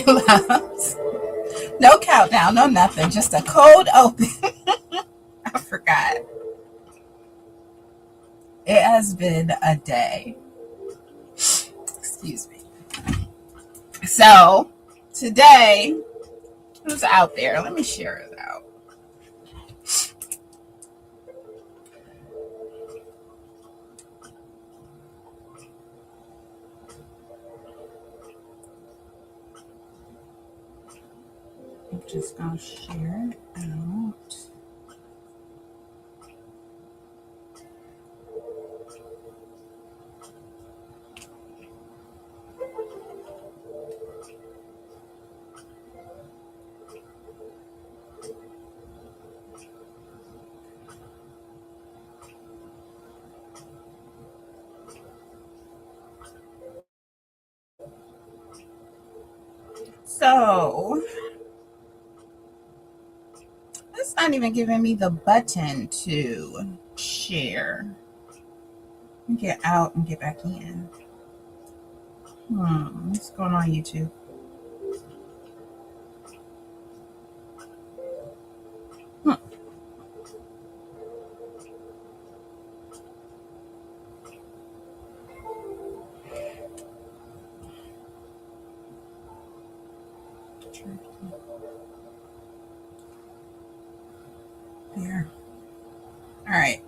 loves. No countdown, no nothing. Just a cold open. I forgot. It has been a day. Excuse me. So, today, who's out there? Let me share it out. I'm just going to share it out. So, it's not even giving me the button to share. Get out and get back in. What's going on, YouTube? There. All right.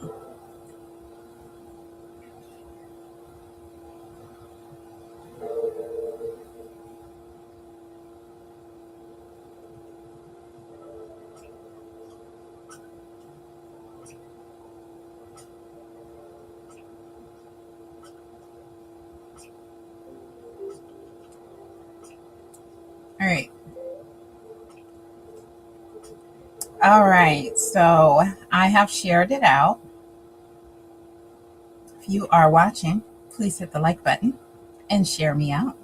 All right. All right. So I have shared it out. If you are watching, please hit the like button and share me out.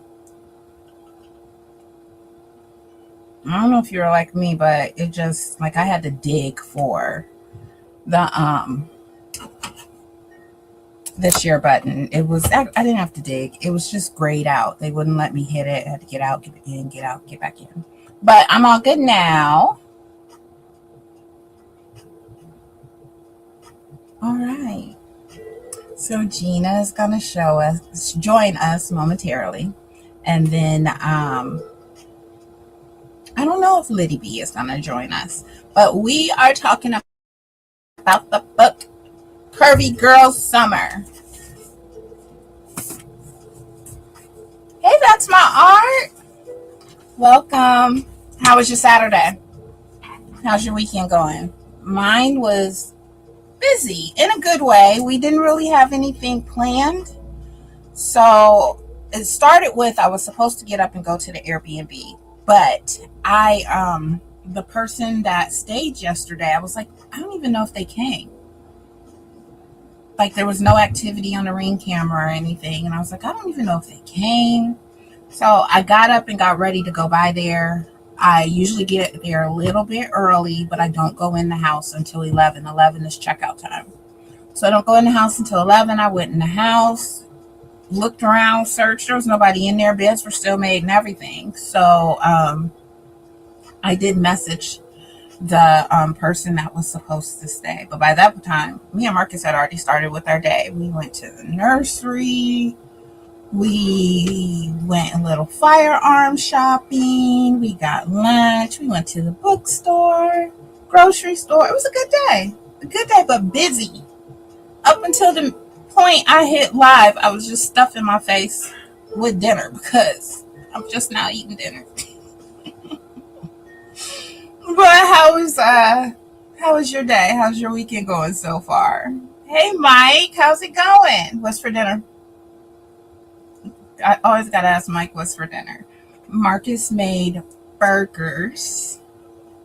I don't know if you're like me, but it just like I had to dig for the share button. It was I didn't have to dig. It was just grayed out. They wouldn't let me hit it. I had to get out, get in, get out, get back in. But I'm all good now. All right. So Gina is gonna join us momentarily, and then I don't know if Liddy B is gonna join us, but we are talking about the book Curvy Girl Summer. Hey, that's my art. Welcome. How was your Saturday? How's your weekend going? Mine was busy in a good way. We didn't really have anything planned. So it started with I was supposed to get up and go to the Airbnb, but the person that stayed yesterday, I was like, I don't even know if they came. Like there was no activity on the Ring camera or anything. And I was like, I don't even know if they came. So I got up and got ready to go by there. I usually get there a little bit early, but I don't go in the house until 11. 11 is checkout time. So I don't go in the house until 11. I went in the house, looked around, searched. There was nobody in there. Beds were still made and everything. So I did message the person that was supposed to stay. But by that time, me and Marcus had already started with our day. We went to the nursery. We went a little firearm shopping. We got lunch. We went to the bookstore, grocery store. It was a good day. A good day, but busy. Up until the point I hit live, I was just stuffing my face with dinner because I'm just now eating dinner. But how was your day? How's your weekend going so far? Hey Mike, how's it going? What's for dinner? I always gotta ask Mike what's for dinner. Marcus made burgers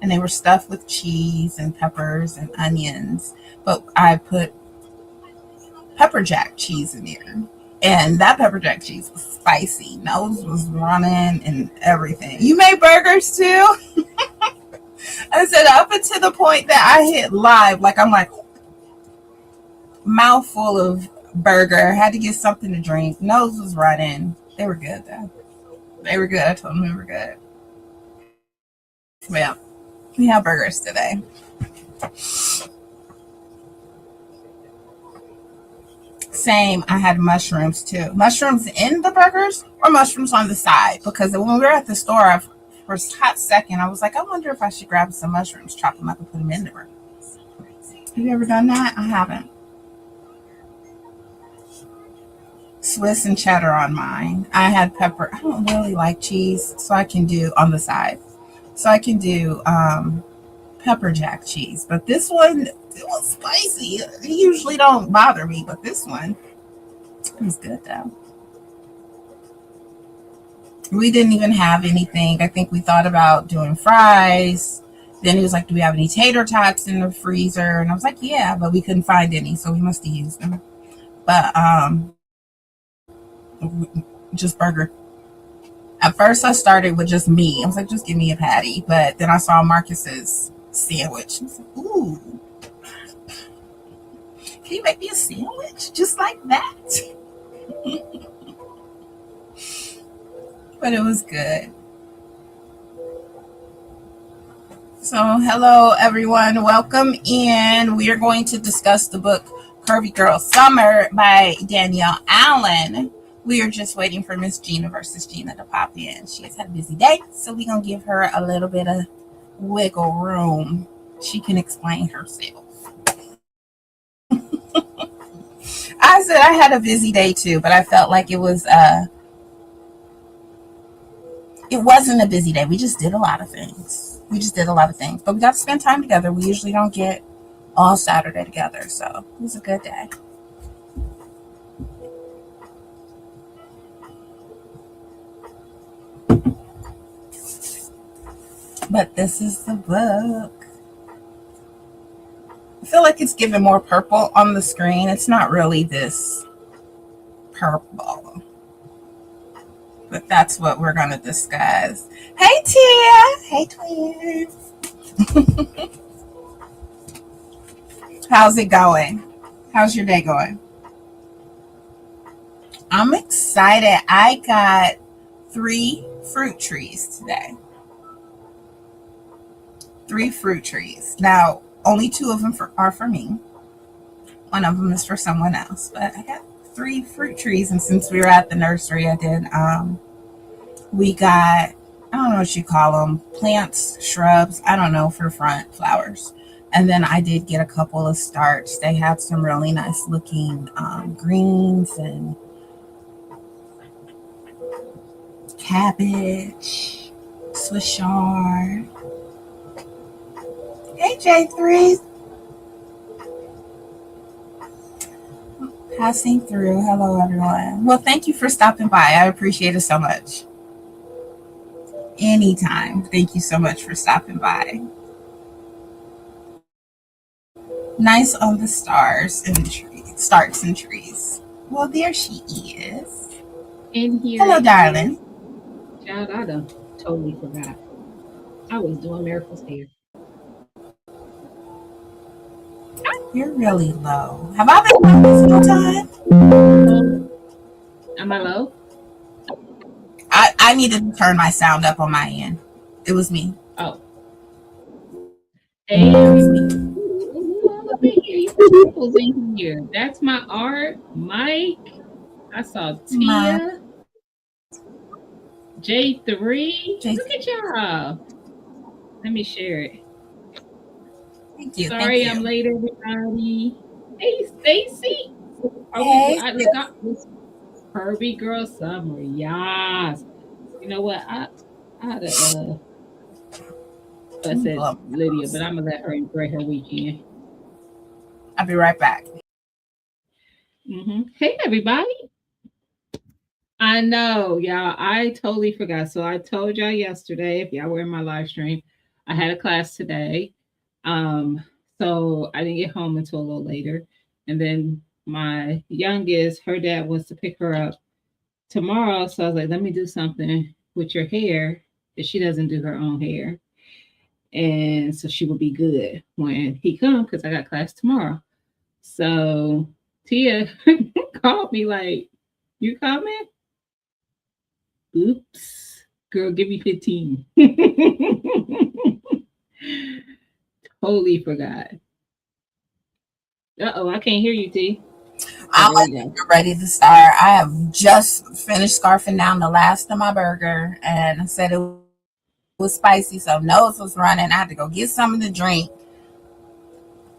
and they were stuffed with cheese and peppers and onions, but I put pepper jack cheese in there. And that pepper jack cheese was spicy. Nose was running and everything. You made burgers too? I said up until the point that I hit live, like I'm like mouthful of burger, had to get something to drink. Nose was running. They were good though. They were good. I told them they were good. Yeah, we have burgers today. Same. I had mushrooms too. Mushrooms in the burgers or mushrooms on the side? Because when we were at the store, for a hot second, I was like, I wonder if I should grab some mushrooms, chop them up, and put them in the burger. Have you ever done that? I haven't. Swiss and cheddar on mine. I had pepper. I don't really like cheese, so I can do on the side. So I can do pepper jack cheese. But this one, it was spicy. It usually don't bother me, but this one, it was good though. We didn't even have anything. I think we thought about doing fries. Then he was like, "Do we have any tater tots in the freezer?" And I was like, "Yeah," but we couldn't find any, so we must have used them. But just burger. At first, I started with just me. I was like, "Just give me a patty." But then I saw Marcus's sandwich. I was like, "Ooh, can you make me a sandwich just like that?" But it was good. So, hello everyone. Welcome in. We are going to discuss the book Curvy Girl Summer by Danielle Allen. We are just waiting for Miss Gina versus Gina to pop in. She has had a busy day, so we're going to give her a little bit of wiggle room. She can explain herself. I said I had a busy day too, but I felt like it wasn't a busy day. We just did a lot of things. But we got to spend time together. We usually don't get all Saturday together, so it was a good day. But this is the book. I feel like it's given more purple on the screen. It's not really this purple, but that's what we're going to discuss. Hey, Tia. Hey, twins. How's it going? How's your day going? I'm excited. I got 3 fruit trees today. 3 fruit trees. Now, only 2 of them are for me. One of them is for someone else. But I got 3 fruit trees, and since we were at the nursery, I did. We got, I don't know what you call them, plants, shrubs. I don't know, for front flowers. And then I did get a couple of starts. They had some really nice looking greens and cabbage, Swiss chard. Hey, J3, passing through. Hello, everyone. Well, thank you for stopping by. I appreciate it so much. Anytime. Thank you so much for stopping by. Nice on the stars and trees, starts and trees. Well, there she is. In here Hello, it is. darling. Child, I done totally forgot. I was doing Miracle's hair. You're really low. Have I been low this whole time? Um, am I low? I needed to turn my sound up on my end. It was me. Oh, It hey was everybody. me. Who all up in here? You people's in here. That's my art. Mike. I saw My Tia. J3. J. Look at y'all. Let me share it. Thank you. Thank Sorry I'm you. late, everybody. Hey, Stacy. Are we? Hey, I look sis. up this Curvy Girl Summer. Yes. You know what? I had a Let fuss me at pull up my Lydia, but house. I'm gonna let her enjoy her weekend. I'll be right back. Hey, everybody. I know, y'all. I totally forgot. So I told y'all yesterday, if y'all were in my live stream, I had a class today. Um, so I didn't get home until a little later. And then my youngest, her dad wants to pick her up tomorrow. So I was like, let me do something with your hair if she doesn't do her own hair. And so she will be good when he comes because I got class tomorrow. So Tia called me like, you coming? Oops. Girl, give me 15. Totally forgot. Uh-oh, I can't hear you, T. Oh, I'm there we go. ready to start. I have just finished scarfing down the last of my burger, and I said it was spicy, so nose was running. I had to go get something to drink.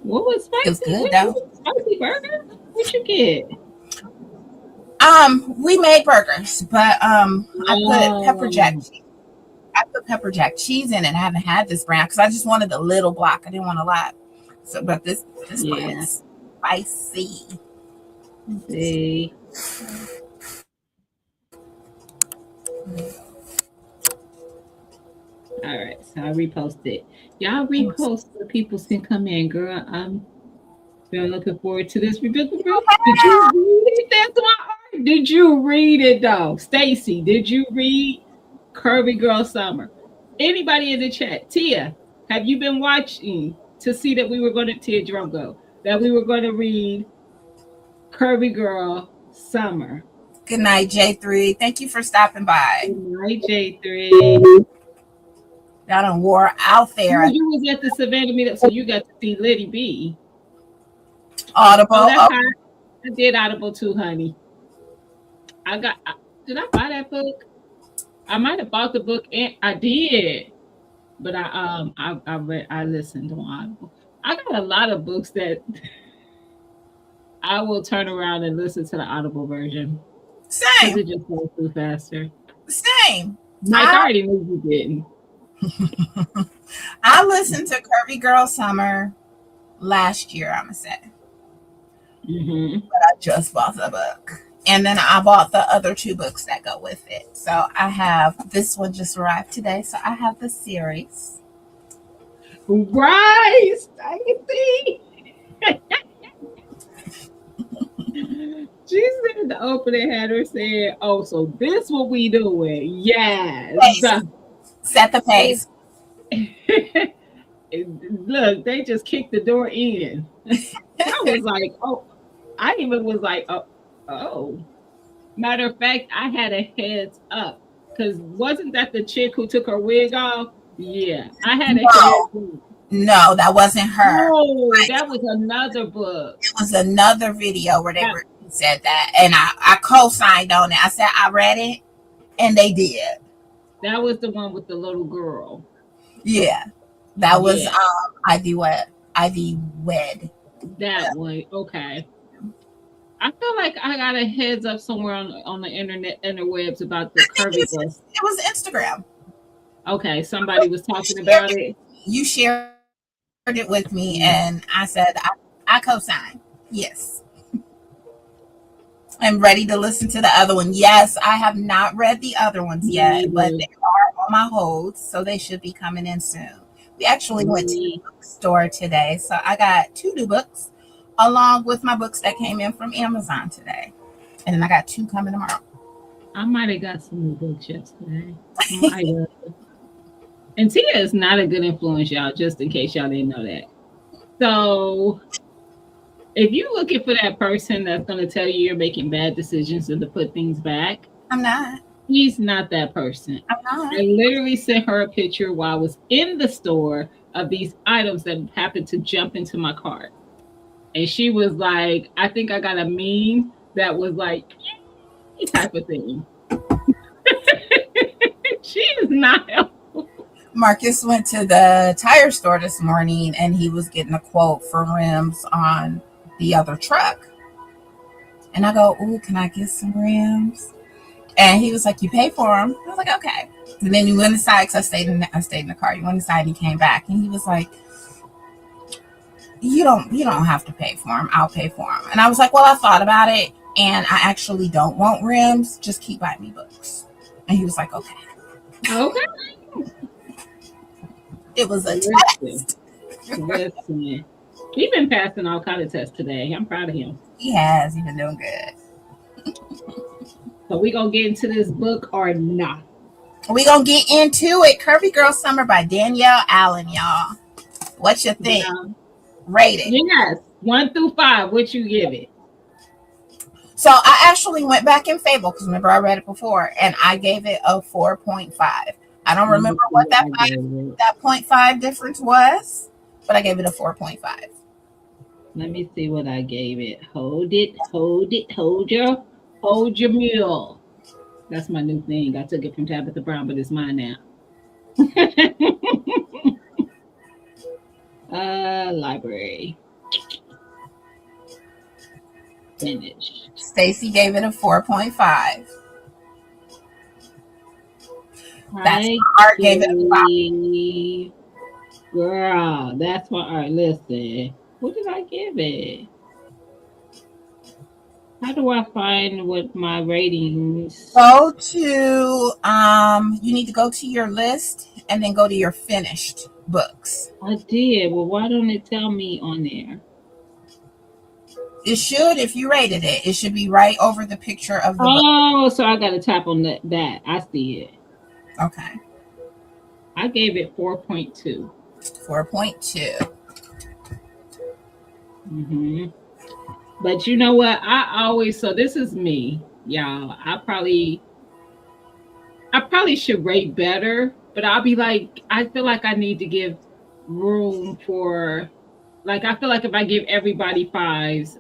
What was It was spicy? good What though. you spicy burger? What you get? We made burgers, but I put pepper jack. Oh, I put pepper jack cheese in it. I haven't had this brand because I just wanted a little block. I didn't want a lot. So, but this brand yeah. is spicy. See. All right, so I reposted. Y'all repost so people can come in, girl. I'm been looking forward to this. Rebecca, did you read it? That's my art. Did you read it though? Stacy, did you read Curvy Girl Summer? Anybody in the chat? Tia, have you been watching to see that we were going to Tia Drum go? That we were going to read Curvy Girl Summer. Good night, J3. Thank you for stopping by. Good night, J3. Y'all done wore out there. You was at the Savannah meetup, so you got to see Liddy B. Audible. Oh, that's hot. I did Audible too, honey. Did I buy that book? I might have bought the book and I did. But I listened on Audible. I got a lot of books that I will turn around and listen to the Audible version. Same. Because it just goes through faster. Same. Mike, I already knew you didn't. I listened to Curvy Girl Summer last year, I'm going to say. Mm-hmm. But I just bought the book. And then I bought the other 2 books that go with it. So I have, this one just arrived today. So I have the series. Right. I can see. She said the opening had her saying, "Oh, so this what we doing?" Yes. Set the pace. Look, they just kicked the door in. I was like, oh, I even was like, oh. Matter of fact, I had a heads up because wasn't that the chick who took her wig off? Yeah, I had a heads up. No, that wasn't her. No, that was another book. It was another video where they said that, and I co-signed on it. I said I read it, and they did. That was the one with the little girl. Yeah, that was Ivy Wed. That one, okay. I feel like I got a heads up somewhere on the interwebs about the Curvy Girl. It was Instagram. Okay, somebody was talking about it. You shared it with me, and I said I co-signed. Yes. I'm ready to listen to the other one. Yes, I have not read the other ones yet, but they are on my hold, so they should be coming in soon. We actually went to the bookstore today, so I got 2 new books along with my books that came in from Amazon today. And then I got 2 coming tomorrow. I might have got some new books yesterday. And Tia is not a good influence, y'all, just in case y'all didn't know that. So if you're looking for that person that's going to tell you you're making bad decisions and to put things back, I'm not. He's not that person. I'm not. I literally sent her a picture while I was in the store of these items that happened to jump into my cart. And she was like, I think I got a meme that was like, type of thing. She is not helpful. Marcus went to the tire store this morning and he was getting a quote for rims on the other truck. And I go, ooh, can I get some rims? And he was like, you pay for them? I was like, okay. And then he went inside because I stayed in the car. He went inside and he came back and he was like, you don't have to pay for them. I'll pay for them. And I was like, well, I thought about it and I actually don't want rims. Just keep buying me books. And he was like, okay. Okay. It was a test. Listen. He's been passing all kind of tests today. I'm proud of him. He has. He's been doing good. So we gonna get into this book or not? We gonna get into it. Curvy Girl Summer by Danielle Allen, y'all. What you think? Rate it. Yes. 1 through 5. What you give it? So I actually went back in Fable because remember I read it before, and I gave it a 4.5. I don't Let me remember see what what I gave it. that point five difference was, but I gave it a 4.5. Let me see what I gave it. Hold it, hold it, hold your mule. That's my new thing. I took it from Tabitha Brown, but it's mine now. Library finished. Stacy gave it a 4.5. That's I Art gave it a 5. gave girl. That's my art. Listen, what did I give it? How do I find what my ratings? Go to you need to go to your list and then go to your finished books. I did. Well, why don't it tell me on there? It should, if you rated it, it should be right over the picture of the book. Oh, so I got to tap on that. I see it. Okay. I gave it 4.2. 4.2. Mm-hmm. But you know what? I always so this is me, y'all. I probably should rate better, but I'll be like, I feel like I need to give room for like I feel like if I give everybody fives,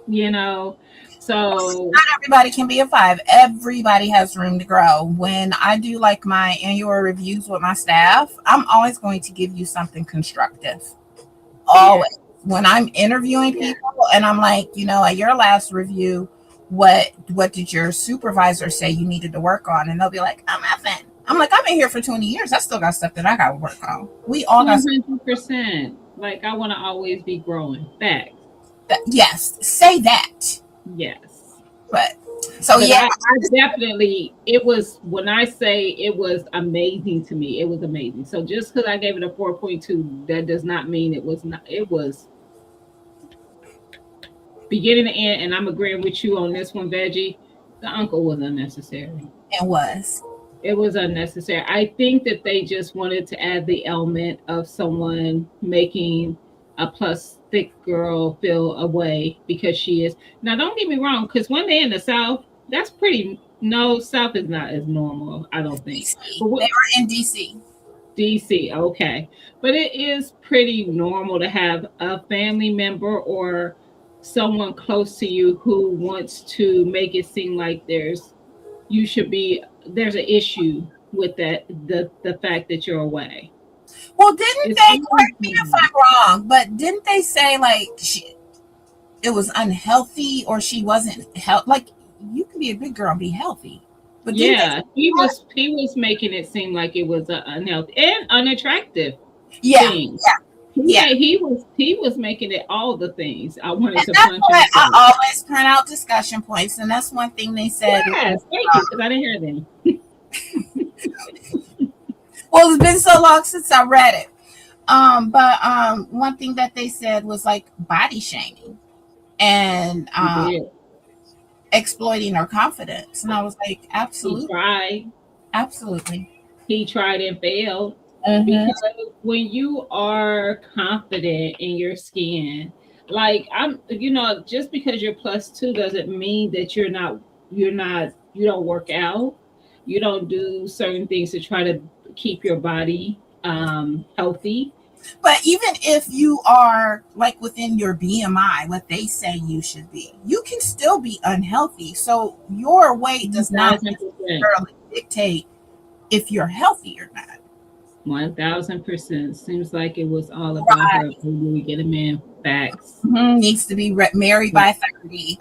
you know. So Not everybody can be a 5. Everybody has room to grow. When I do like my annual reviews with my staff, I'm always going to give you something constructive. yeah, Always. When I'm interviewing people and I'm like, at your last review, what did your supervisor say you needed to work on? And they'll be like, I'm effing. I'm like, I've been here for 20 years. I still got stuff that I got to work on. We all got 100%. Like I want to always be growing. Facts. yes, say that. Yes. But so But yeah, I definitely it was when I say it was amazing to me, it was amazing. So just because I gave it a 4.2, that does not mean it was not it was beginning to end, and I'm agreeing with you on this one, Veggie. The uncle was unnecessary. it was. It was unnecessary. I think that they just wanted to add the element of someone making a plus thick girl feel away because she is. Now, don't get me wrong, because when they're in the South, that's pretty. No, South is not as normal, I don't think. DC. But They what, were in DC. DC, okay. But it is pretty normal to have a family member or someone close to you who wants to make it seem like you should be there's an issue with the fact that you're away. Well, didn't It's they always correct me if I'm wrong? But didn't they say like it was unhealthy or she wasn't like you can be a big girl and be healthy, but didn't they? yeah, he was making it seem like it was an unhealthy and unattractive Yeah, thing. yeah, yeah. He was making it all the things I wanted And to that's punch in why the I face. always print out discussion points, and that's one thing they said. Yes, thank you, because I didn't hear them. Well, it's been so long since I read it. But one thing that they said was like body shaming and He did. exploiting her confidence, and I was like, He absolutely, tried. absolutely. He tried and failed. Mm-hmm. Because when you are confident in your skin, like just because you're +2 doesn't mean that you don't work out, you don't do certain things to try to keep your body healthy. But even if you are like within your BMI, what they say you should be, you can still be unhealthy. So your weight does not 1000%. necessarily dictate if you're healthy or not. 1000%. Seems like it was all about Right. her. Maybe we get a man. Facts. Needs to be married by 30.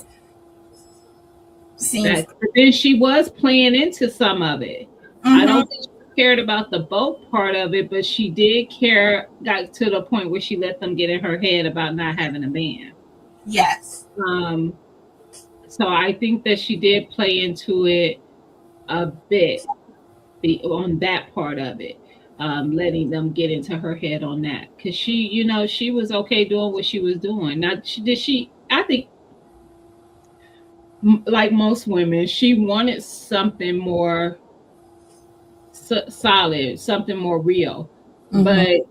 Seems. But then she was playing into some of it. I Mm-hmm. don't think she cared about the boat part of it, but she did care, got to the point where she let them get in her head about not having a man. Yes. Um, so I think that she did play into it a bit on that part of it, letting them get into her head on that. Because she was okay doing what she was doing. Now, I think like most women, she wanted something more solid, something more real. Mm-hmm. But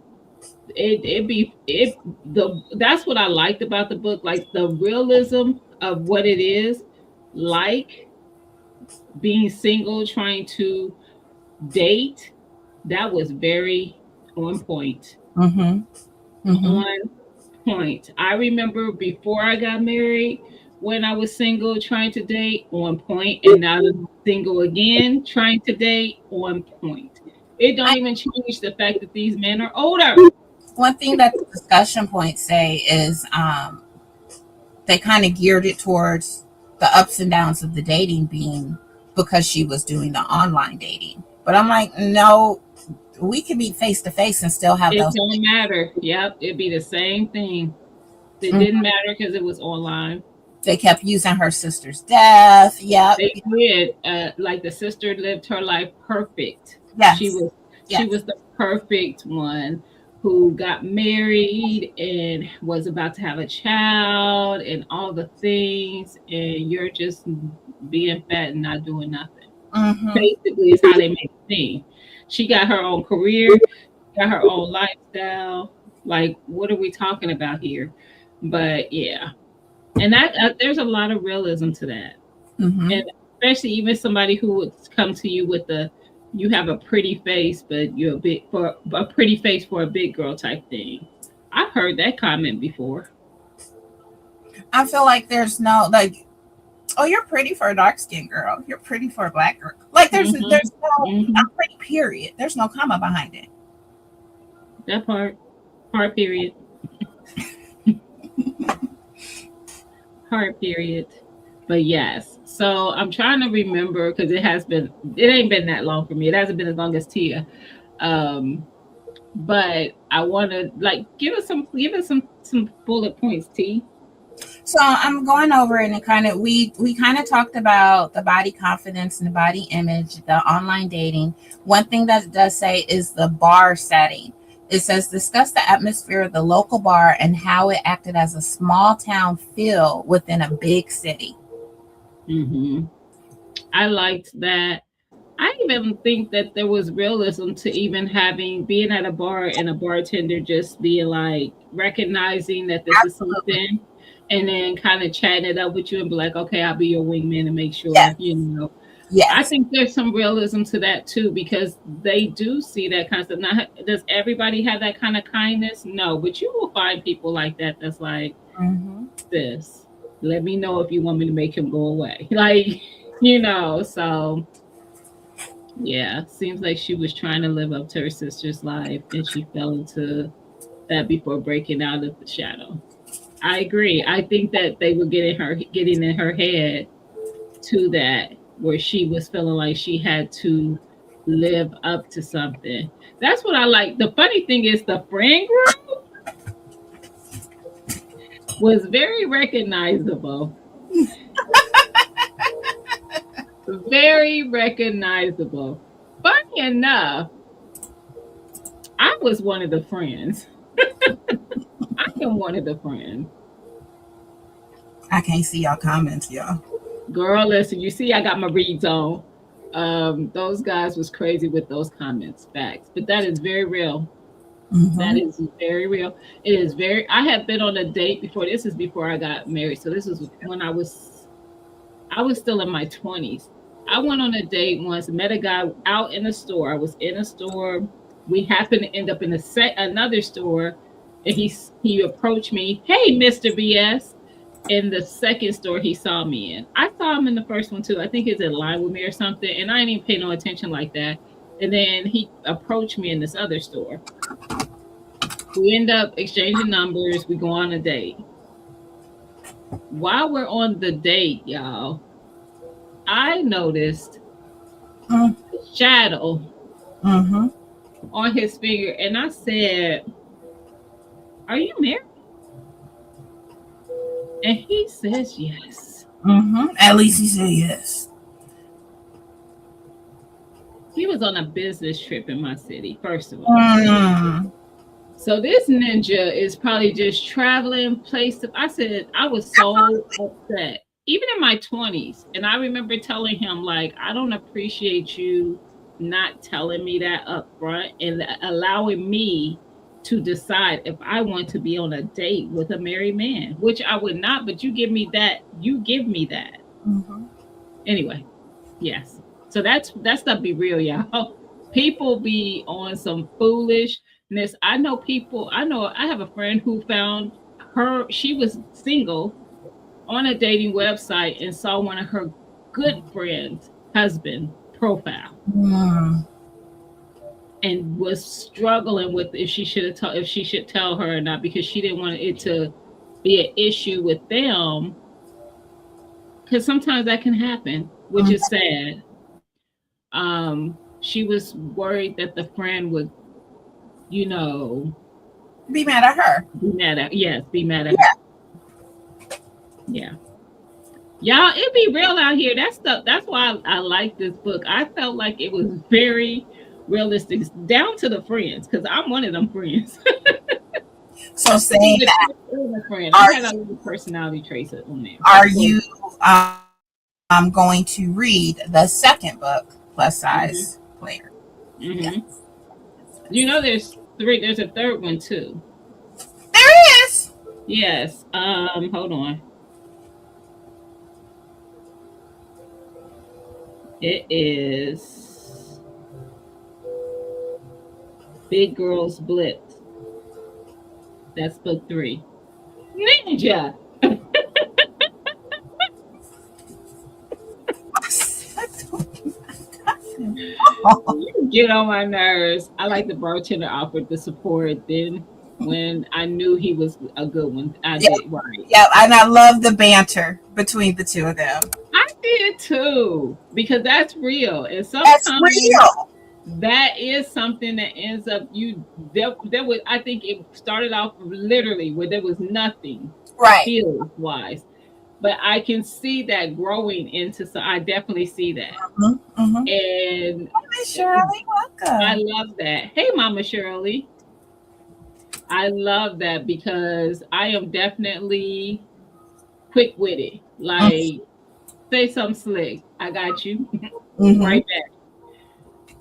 it be it the that's what I liked about the book, like the realism of what it is like being single, trying to date, that was very on point. Mm-hmm. Mm-hmm. On point. I remember before I got married, when I was single trying to date, on point, and now that I'm single again trying to date, on point. It don't I, even change the fact that these men are older. one thing that the discussion points say is they kind of geared it towards the ups and downs of the dating being because she was doing the online dating. But I'm like, no, we can be face to face and still have It those. don't matter. Yep, it'd be the same thing. It Mhm. didn't matter because it was online. They kept using her sister's death. Yep. They did. Like the sister lived her life perfect. She Yes. was she Yes. was the perfect one who got married and was about to have a child and all the things, and you're just being fat and not doing nothing. Mm-hmm. Basically, is how they make it seem. She got her own career, got her own lifestyle. Like, what are we talking about here? But yeah, and that there's a lot of realism to that, Mm-hmm. and especially even somebody who would come to you with a you have a pretty face but you're a big for a pretty face for a big girl type thing. I've heard that comment before. I feel like there's no like, oh, you're pretty for a dark skinned girl. You're pretty for a black girl. Like Hmm. there's no Hmm. I'm pretty period. There's no comma behind it. That part period, part period. But yes, so I'm trying to remember because it ain't been that long for me. It hasn't been as long as Tia. um but I want to like give us some bullet points, T. So I'm going over it and kind of we kind of talked about the body confidence and the body image, the online dating. One thing that it does say is the bar setting. It says discuss the atmosphere of the local bar and how it acted as a small town feel within a big city. Hmm. I liked that. I even think that there was realism to even having being at a bar and a bartender just being like recognizing that this is Absolutely. something, and then kind of chatting it up with you and be like, okay, I'll be your wingman and make sure, Yes. you know. I Yes. think there's some realism to that too because they do see that kind of stuff. Now, does everybody have that kind of kindness? No, but you will find people like that that's like, Hmm. this, let me know if you want me to make him go away. Like, you know, so yeah, seems like she was trying to live up to her sister's life and she fell into that before breaking out of the shadow. I agree. I think that they were getting in her head to that where she was feeling like she had to live up to something. That's what I like. The funny thing is the friend group was very recognizable. Very recognizable. Funny enough, I was one of the friends. I am one of the friends. I can't see y'all comments, y'all. Girl, listen, you see, I got my reads on. Those guys was crazy with those comments, facts. But that is very real. That Hmm. is very real. It is very. I have been on a date before. This is before I got married. So this was when I was still in my 20s. I went on a date once, met a guy out in a store. I was in a store. We happened to end up in another store, and he approached me. Hey, Mister BS. In the second store he saw me in. I saw him in the first one too. I think he's in line with me or something, and I didn't even pay no attention like that. And then he approached me in this other store. We end up exchanging numbers. We go on a date. While we're on the date, y'all, I noticed a shadow Mm-hmm. on his finger, and I said, "Are you married?" And he says, "Yes." Mm-hmm. At least he said yes. He was on a business trip in my city, first of all. Mm. So this ninja is probably just traveling place to. I said I was so upset, even in my 20s, and I remember telling him like, I don't appreciate you not telling me that up front and allowing me to decide if I want to be on a date with a married man, which I would not, but you give me that. You give me that. Mm-hmm. Anyway, yes. So that's stuff be real, y'all. People be on some foolishness. I know people, I have a friend who found she was single on a dating website and saw one of her good friends' husband profile Mm. and was struggling with if she should tell her or not because she didn't want it to be an issue with them because sometimes that can happen, which is sad. She was worried that the friend would, you know, Be mad at her. be mad at her. Yeah. Yeah. Y'all, it be real out here. That stuff, that's why I like this book. I felt like it was very realistic, down to the friends, because I'm one of them friends. So saying that, A friend. I are had a you, little personality traits on there. are So, you going to read the second book, Plus hmm Size Player? hmm Yes. you know, there's three. There's a third one too. There is. Yes. Hold on. It is Big Girls Blitz. That's book 3. Ninja. You get on my nerves. I like the bartender offered the support. Then when I knew he was a good one, I Yep, did right. yep, and I love the banter between the two of them. I did too because that's real, and That's sometimes real. that is something that ends up there was I think it started off literally where there was nothing Right. feelings wise, but I can see that growing into so I definitely see that. Mm-hmm. Mm-hmm. And Miss Shirley, I welcome. love that. Hey, Mama Shirley. I love that because I am definitely quick witted. Like, say something slick. I got you Mm-hmm. right back.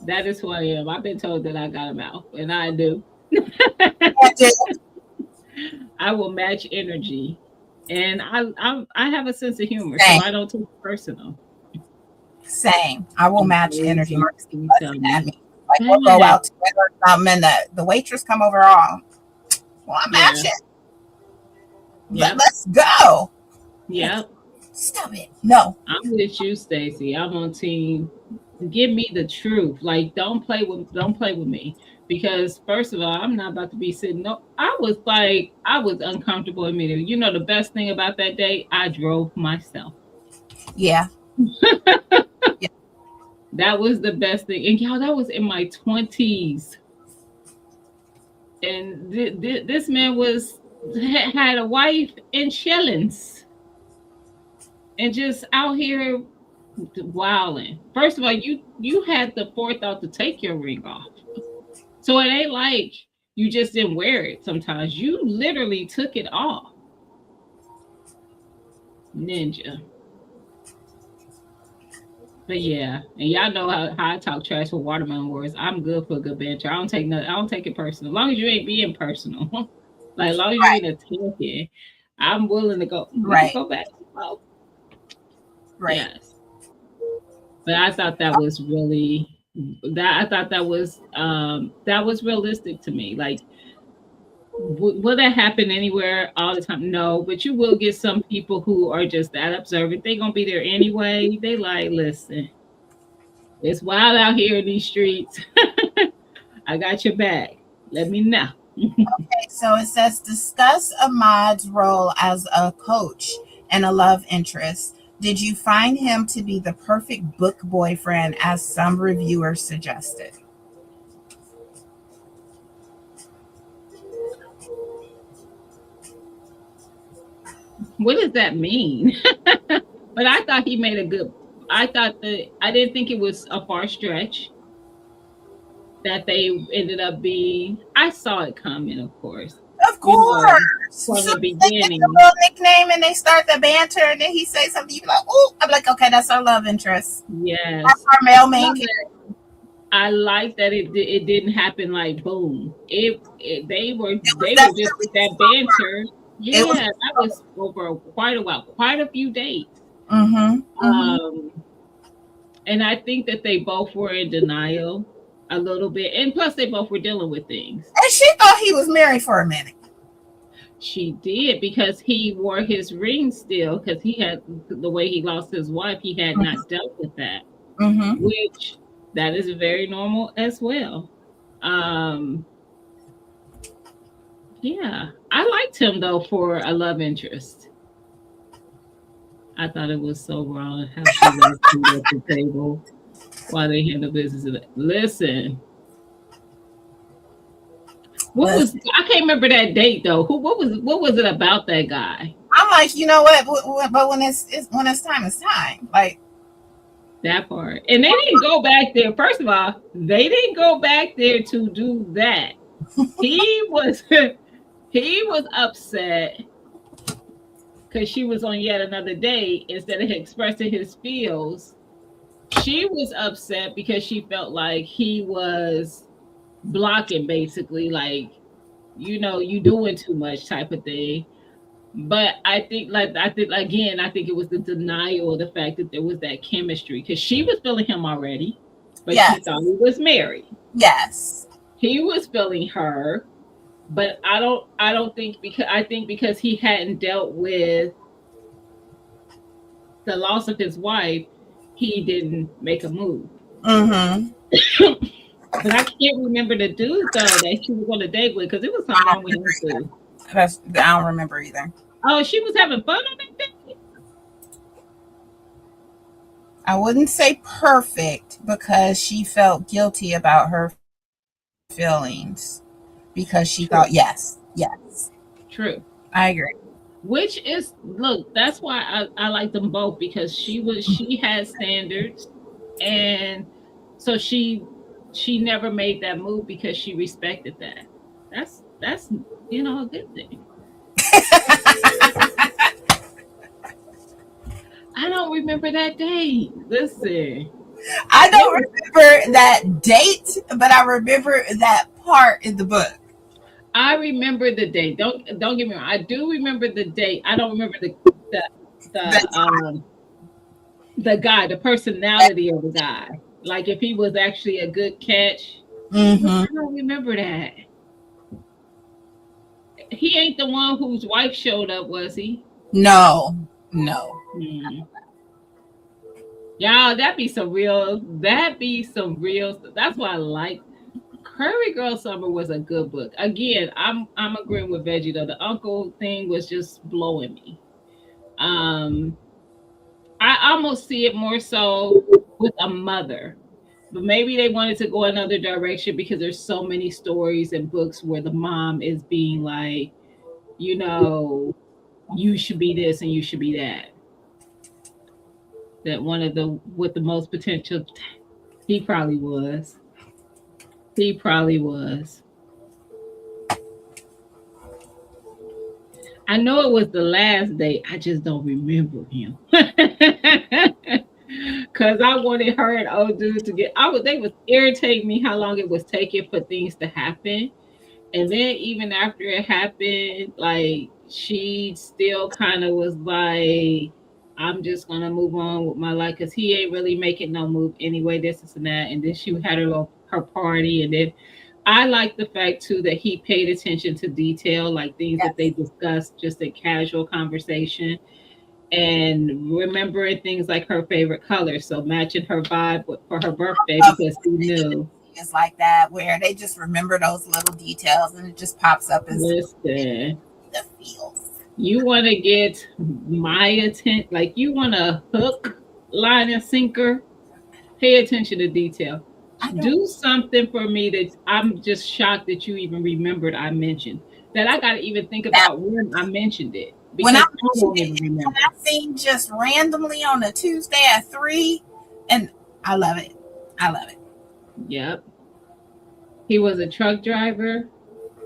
That is who I am. I've been told that I got a mouth, and I do. I do. I will match energy, and I have a sense of humor, so Same. I don't take it personal. Same. I will match energy. Mark's You tell busting at me. me. Like we'll go Bad. out together or something, and the waitress come over all. Well, I'm Yeah. matching. Yep. Let's go. Like, Yep. stop it. No. I'm with you, Stacy. I'm on team. Give me the truth. Like, don't play with me. Because first of all, I'm not about to be sitting. No, I was uncomfortable immediately. You know the best thing about that day? I drove myself. Yeah. Yeah. That was the best thing. And y'all, that was in my 20s. And this man had a wife and shillings and just out here wilding. First of all, you had the forethought to take your ring off. So it ain't like you just didn't wear it sometimes. You literally took it off. Ninja. But yeah, and y'all know how I talk trash for watermelon wars. I'm good for a good banter. I don't take nothing. I don't take it personal. As long as you ain't being personal, like as long as you Right. ain't attacking, I'm willing to go. We could Right. go back. Oh, Right. yes. But I thought that was really that. I thought that was realistic to me. Like, will that happen anywhere all the time? No, but you will get some people who are just that observant. They gonna be there anyway. They like, listen, it's wild out here in these streets. I got your back. Let me know. Okay, so it says discuss Ahmad's role as a coach and a love interest. Did you find him to be the perfect book boyfriend, as some reviewers suggested? What does that mean? But I thought he made a good. I thought that I didn't think it was a far stretch that they ended up being. I saw it coming, of course. Of You course. know, As from soon the as they get the beginning. little nickname and they start the banter and then he says something, you be like, oh, I'm like, okay, that's our love interest. That's Yes. our male I main love character. that. I like that it didn't happen like boom. They were It was just with definitely that banter. it was. Yeah, that was over quite a while, quite a few dates. Mm-hmm. Mm-hmm. Um, and I think that they both were in denial a little bit, and plus they both were dealing with things. And she thought he was married for a minute. She did because he wore his ring still because he had the way he lost his wife. He had not dealt with that, Mm-hmm. which that is very normal as well. Um, Yeah, I liked him though for a love interest. I thought it was so wrong how she left him at the table while they handle business. Listen, what But was I can't remember that date though. What was it about that guy? I'm like, you know what? But when it's time, it's time. Like, That part. And they didn't go back there. First of all, they didn't go back there to do that. He was he was upset because she was on yet another date instead of expressing his feels. She was upset because she felt like he was blocking basically like you doing too much type of thing. But I think again I think it was the denial of the fact that there was that chemistry because she was feeling him already, but she yes, thought he was married. yes. He was feeling her, but I don't think because I think because he hadn't dealt with the loss of his wife, he didn't make a move. Mm-hmm. But I can't remember the dude though that she was on a date with because it was something wrong with him too. I don't remember either. Oh, she was having fun on that date. I wouldn't say perfect because she felt guilty about her feelings because she thought, yes, True, yes, true. I agree. Which is look, that's why I like them both because she had standards and so she never made that move because she respected that. That's a good thing. I don't remember that date. Listen. I It don't was remember that date, but I remember that part in the book. I remember the date. Don't get me wrong. I do remember the date. I don't remember the That, the um the guy, the personality of the guy. Like if he was actually a good catch. But mm-hmm. I don't remember that. He ain't the one whose wife showed up, was he? No, no. Hmm. Y'all, that be some real that's why I like Curvy Girl Summer was a good book. Again, I'm agreeing with Veggie though. The uncle thing was just blowing me. Um I almost see it more so with a mother. But maybe they wanted to go another direction because there's so many stories and books where the mom is being like, you know, you should be this and you should be that. That one of the with the most potential he probably was. He probably was. I know it was the last day. I just don't remember him. Cause I wanted her and old dude to get. I was. They was irritating me how long it was taking for things to happen, and then even after it happened, like she still kind of was like, "I'm just gonna move on with my life," cause he ain't really making no move anyway. This and that, and then she had her party, and then I like the fact too that he paid attention to detail, like things that they Yes. discussed just in casual conversation, and remembering things like her favorite color, so matching her vibe for her birthday Love because he knew. is like that where they just remember those little details and it just pops up in Listen, the feels. you want to get my attention, like you want to hook, line, and sinker. Pay attention to detail. I don't. Do something for me that I'm just shocked that you even remembered I mentioned. That I got to even think That about when I mentioned it when I because I mentioned won't it even on remember. that scene just randomly on a Tuesday at 3, and I love it. I love it. Yep. He was a truck driver.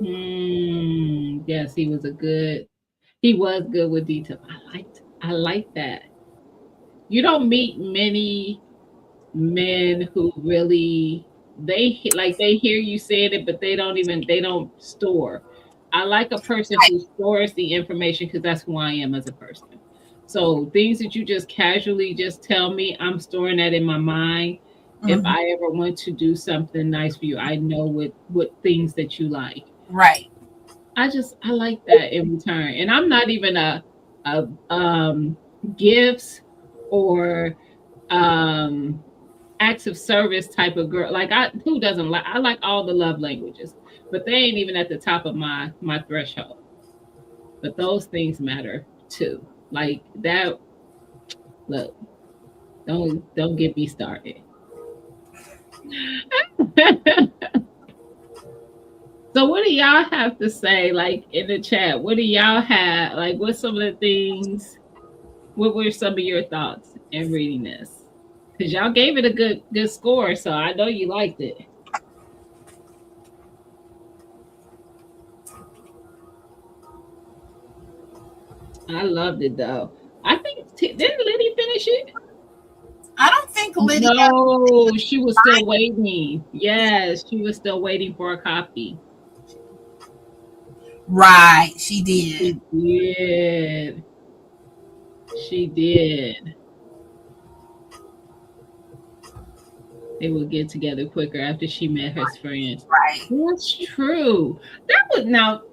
Yes, he was good with detail. I liked that. You don't meet many men who really they hear you saying it, but they don't store. I like a person who stores the information because that's who I am as a person. So things that you just casually just tell me, I'm storing that in my mind. If Mhm. I ever want to do something nice for you, I know what things that you like. Right. I like that in return. And I'm not even a gifts or um acts of service type of girl. Like I who doesn't like I like all the love languages, but they ain't even at the top of my threshold. But those things matter too. Like that look, don't get me started. So what do y'all have to say like in the chat? What do y'all have like what's some of the things what were some of your thoughts in reading this? Because y'all gave it a good score, so I know you liked it. I loved it though. I think didn't Liddy finish it? I don't think Lydia. No, she was still waiting. Yes, she was still waiting for a copy. Right, she did. She did. She did. They would get together quicker after she met her friends. Right. That's true. That was now.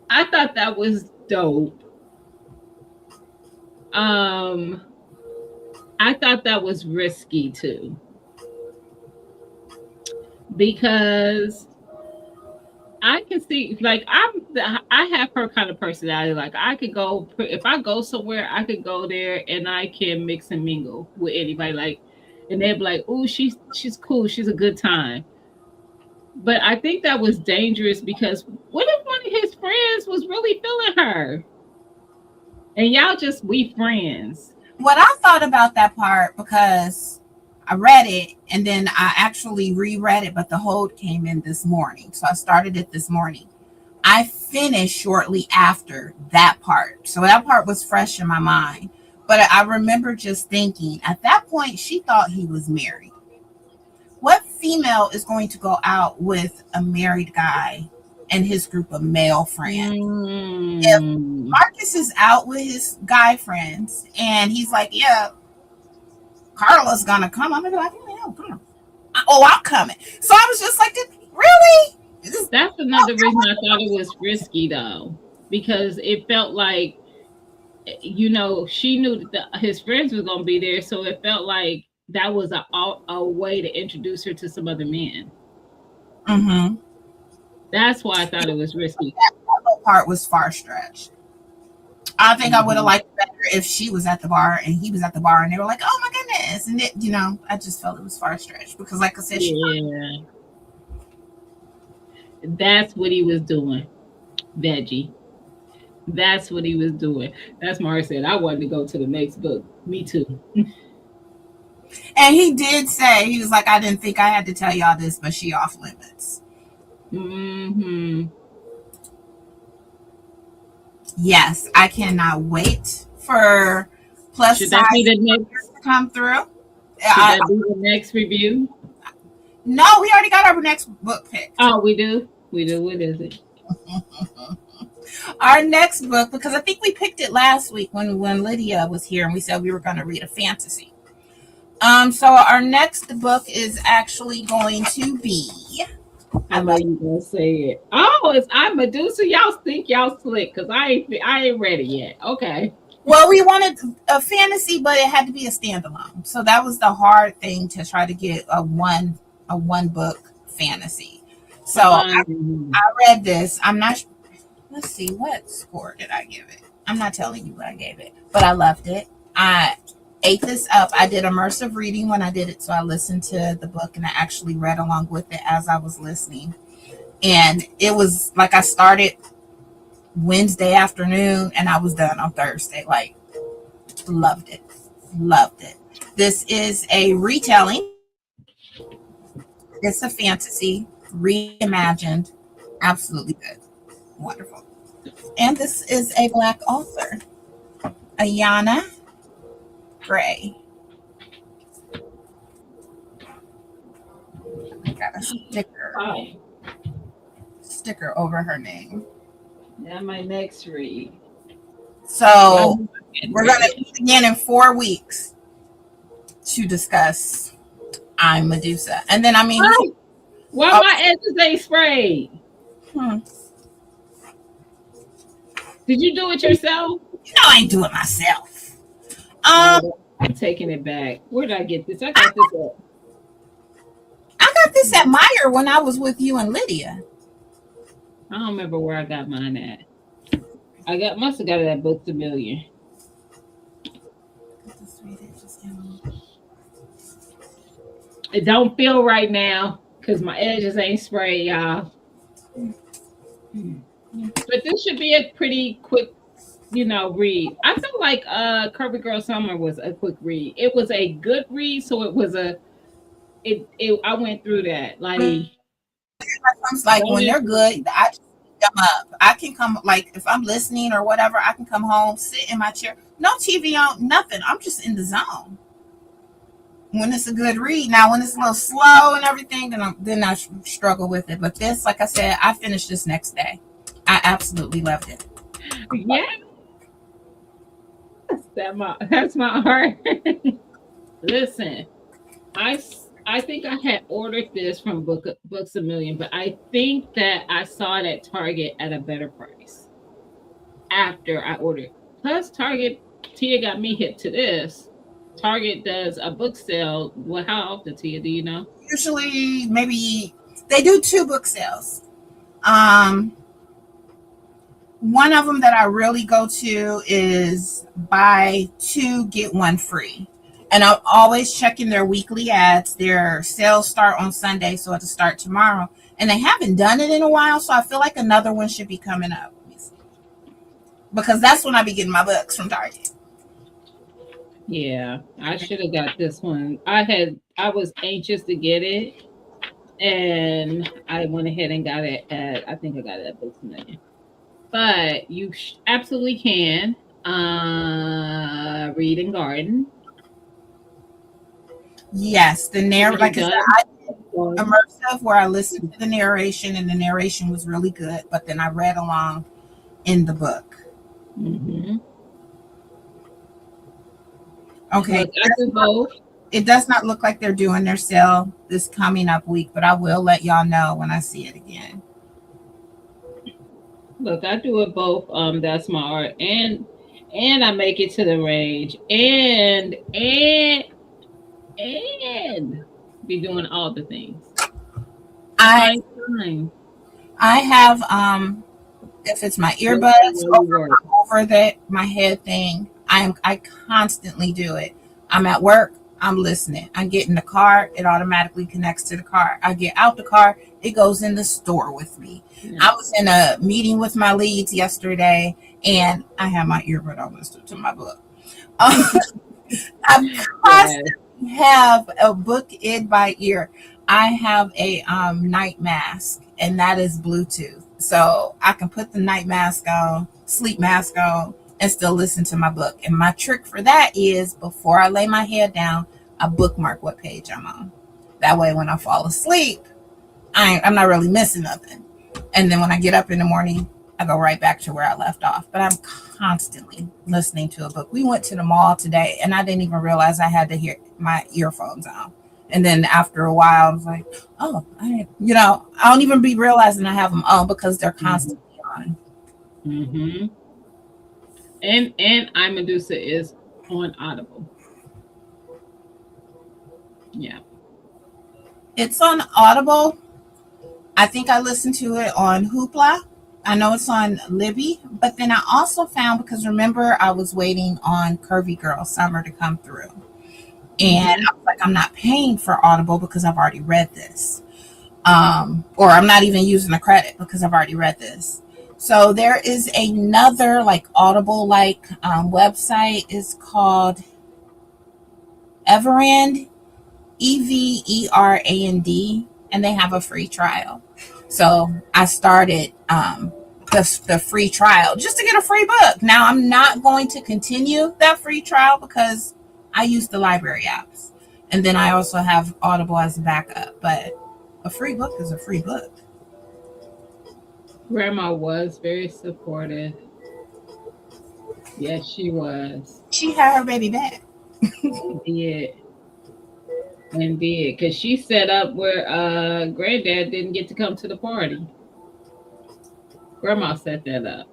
I thought that was dope. Um, I thought that was risky too because I can see like I have her kind of personality. Like I could go if I go somewhere, I could go there and I can mix and mingle with anybody. Like, and they'd be like, "Oh, she's cool. She's a good time." But I think that was dangerous because what if one of his friends was really feeling her and y'all just we friends? What I thought about that part, because I read it and then I actually reread it, but the hold came in this morning. So I started it this morning. I finished shortly after that part. So that part was fresh in my mind. But I remember just thinking at that point, she thought he was married. What female is going to go out with a married guy and his group of male friends? If Mm, Marcus is out with his guy friends and he's like, yeah, Carla's gonna come, I'm gonna be like, yeah, come. Oh, I'm coming. So I was just like, really? that's another reason I thought it was risky though, because it felt like she knew that his friends was gonna be there, so it felt like that was a way to introduce her to some other men. Mm-hmm. That's why I thought it was risky. That part was far stretched. I think I would have Mhm. liked it better if she was at the bar and he was at the bar and they were like, oh my goodness. And I just felt it was far stretched because, like I said, she. Yeah, that's what he was doing, veggie. That's what he was doing. That's Mara said. I wanted to go to the next book. Me too. And he did say, he was like, I didn't think I had to tell y'all this, but she off limits. Hmm. Yes, I cannot wait for plus Should that be size the next? to come through. Should I, that be the next review? no, we already got our next book picked. Oh, we do. We do. What is it? Our next book, because I think we picked it last week when Lydia was here and we said we were going to read a fantasy. So our next book is actually going to be. I know you gonna say it. Oh, it's I Medusa. Y'all think y'all slick because I ain't ready yet. Okay. Well, we wanted a fantasy, but it had to be a standalone. So that was the hard thing to try to get a one book fantasy. So I read this. I'm not. Let's see, what score did I give it? I'm not telling you what I gave it, but I loved it. I ate this up. I did immersive reading when I did it, so I listened to the book and I actually read along with it as I was listening. And it was like I started Wednesday afternoon and I was done on Thursday. Like, loved it. Loved it. This is a retelling. It's a fantasy, reimagined. Absolutely good. Wonderful. And this is a Black author, Ayana Gray. I got a Hi. sticker over her name. Now my next read. Well, So I'm getting we're gonna ready. meet again in 4 weeks to discuss I'm Medusa. And then I mean we can Why? Why oh, my edges ain't sprayed? hmm, Did you do it yourself? I ain't do it myself. Oh, Um I'm taking it back. Where did I get this? I I, got this at. I got this at Meyer when I was with you and Lydia. I don't remember where I got mine at. Must have got it at Books a Million. It don't feel right now because my edges ain't sprayed, y'all. But this should be a pretty quick, read. I feel like Curvy Girl Summer was a quick read. It was a good read, so it was a it I went through that. Like It's like don't when it they're good, I just pick them up. I can come like if I'm listening or whatever, I can come home, sit in my chair, no TV on, nothing. I'm just in the zone. When it's a good read. Now, when it's a little slow and everything, then I struggle with it. But this, like I said, I finished this next day. I absolutely loved it. yes, that's my heart. Listen, I think I had ordered this from Books a Million, but I think that I saw it at Target at a better price after I ordered. Plus, Tia got me hip to this. Target does a book sale. Well, how often, Tia? Do you know? Usually, maybe they do two book sales. Um, One of them that I really go to is buy two get one free. And I'm always checking their weekly ads. Their sales start on Sunday, so it'll start tomorrow. And they haven't done it in a while, so I feel like another one should be coming up. Because that's when I be getting my books from Target. Yeah, I should have got this one. I was anxious to get it, and I went ahead and got it at. I think I got it at Books a Million. But you absolutely can read and garden. Yes, Have you like I said, done I garden? immersive where I listened to the narration and the narration was really good, but then I read along in the book. Mm-hmm. Okay, Look, I do both. it does not look like they're doing their sale this coming up week, but I will let y'all know when I see it again. Look, I do it both. That's my art, and I make it to the range, and be doing all the things. I I find time. I have if it's my Listening earbuds while you work. over the my head thing, I constantly do it. I'm at work, I'm listening. I get in the car, it automatically connects to the car. I get out the car, it goes in the store with me. Yeah. I was in a meeting with my leads yesterday and I had my earbud on listening to my book. I Yes. constantly have a book in my ear. I have a night mask, and that is Bluetooth. So I can put the night mask on, sleep mask on, and still listen to my book. And my trick for that is before I lay my head down, I bookmark what page I'm on. That way, when I fall asleep, I'm not really missing nothing. And then when I get up in the morning, I go right back to where I left off. But I'm constantly listening to a book. We went to the mall today and I didn't even realize I had to hear my earphones on. And then after a while, I was like, oh, I don't even be realizing I have them on because they're Mm-hmm. constantly on. Mm-hmm. And I Medusa is on Audible. Yeah. It's on Audible. I think I listened to it on Hoopla. I know it's on Libby, but then I also found because remember I was waiting on Curvy Girl Summer to come through. And Mm-hmm. I was like, I'm not paying for Audible because I've already read this. Or I'm not even using the credit because I've already read this. So there is another like Audible like website. It's called Everand, Everand, and they have a free trial. So I started the free trial just to get a free book. Now I'm not going to continue that free trial because I use the library apps. And then I also have Audible as a backup. But a free book is a free book. Grandma was very supportive. Yes, she was. She had her baby back. She did. And did. Because she set up where granddad didn't get to come to the party. Grandma set that up.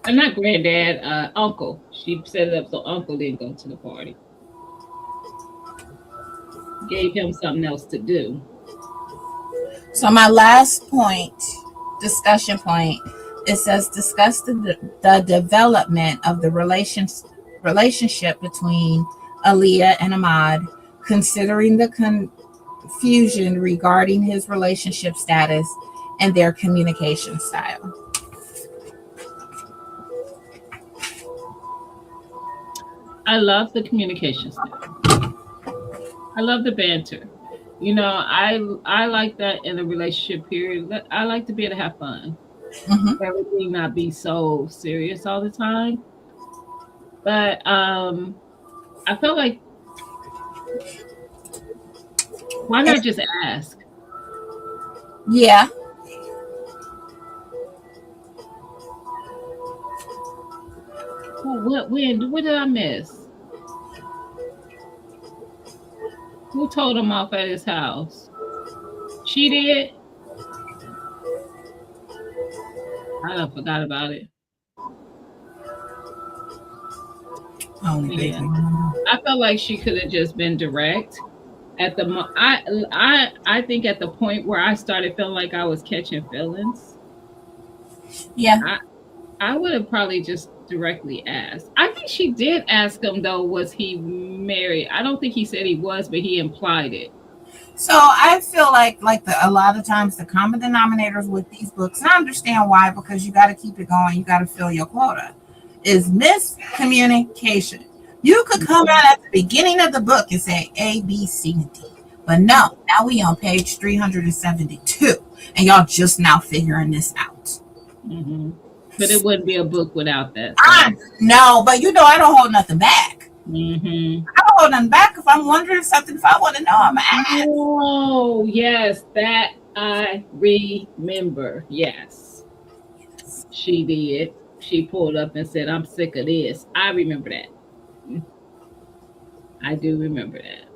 And not granddad, uncle. She set it up so uncle didn't go to the party. Gave him something else to do. So my last point, discussion point, it says discuss the development of the relationship between Aaliyah and Ahmad, considering the confusion regarding his relationship status and their communication style. I love the communication style. I love the banter. I like that in a relationship period. I like to be able to have fun. Mm-hmm. Everything not be so serious all the time. But I felt like why not just ask? Yeah. What did I miss? Who told him off at his house? She did. I done forgot about it. Oh, Yeah, I felt like she could have just been direct. At the I think at the point where I started feeling like I was catching feelings, yeah. I I would have probably just directly asked. I think she did ask him though, was he married? I don't think he said he was, but he implied it. So I feel like a lot of times the common denominators with these books, and I understand why, because you got to keep it going, you got to fill your quota, is miscommunication. You could come out at the beginning of the book and say A, B, C, and D, but no, now we on page 372, and y'all just now figuring this out. Hmm. But it wouldn't be a book without that. I know, but I don't hold nothing back. Hmm. I don't hold nothing back. If I'm wondering something, if I want to know, I'm gonna ask. Oh yes, that I remember. Yes, she did. She pulled up and said, "I'm sick of this." I remember that. I do remember that.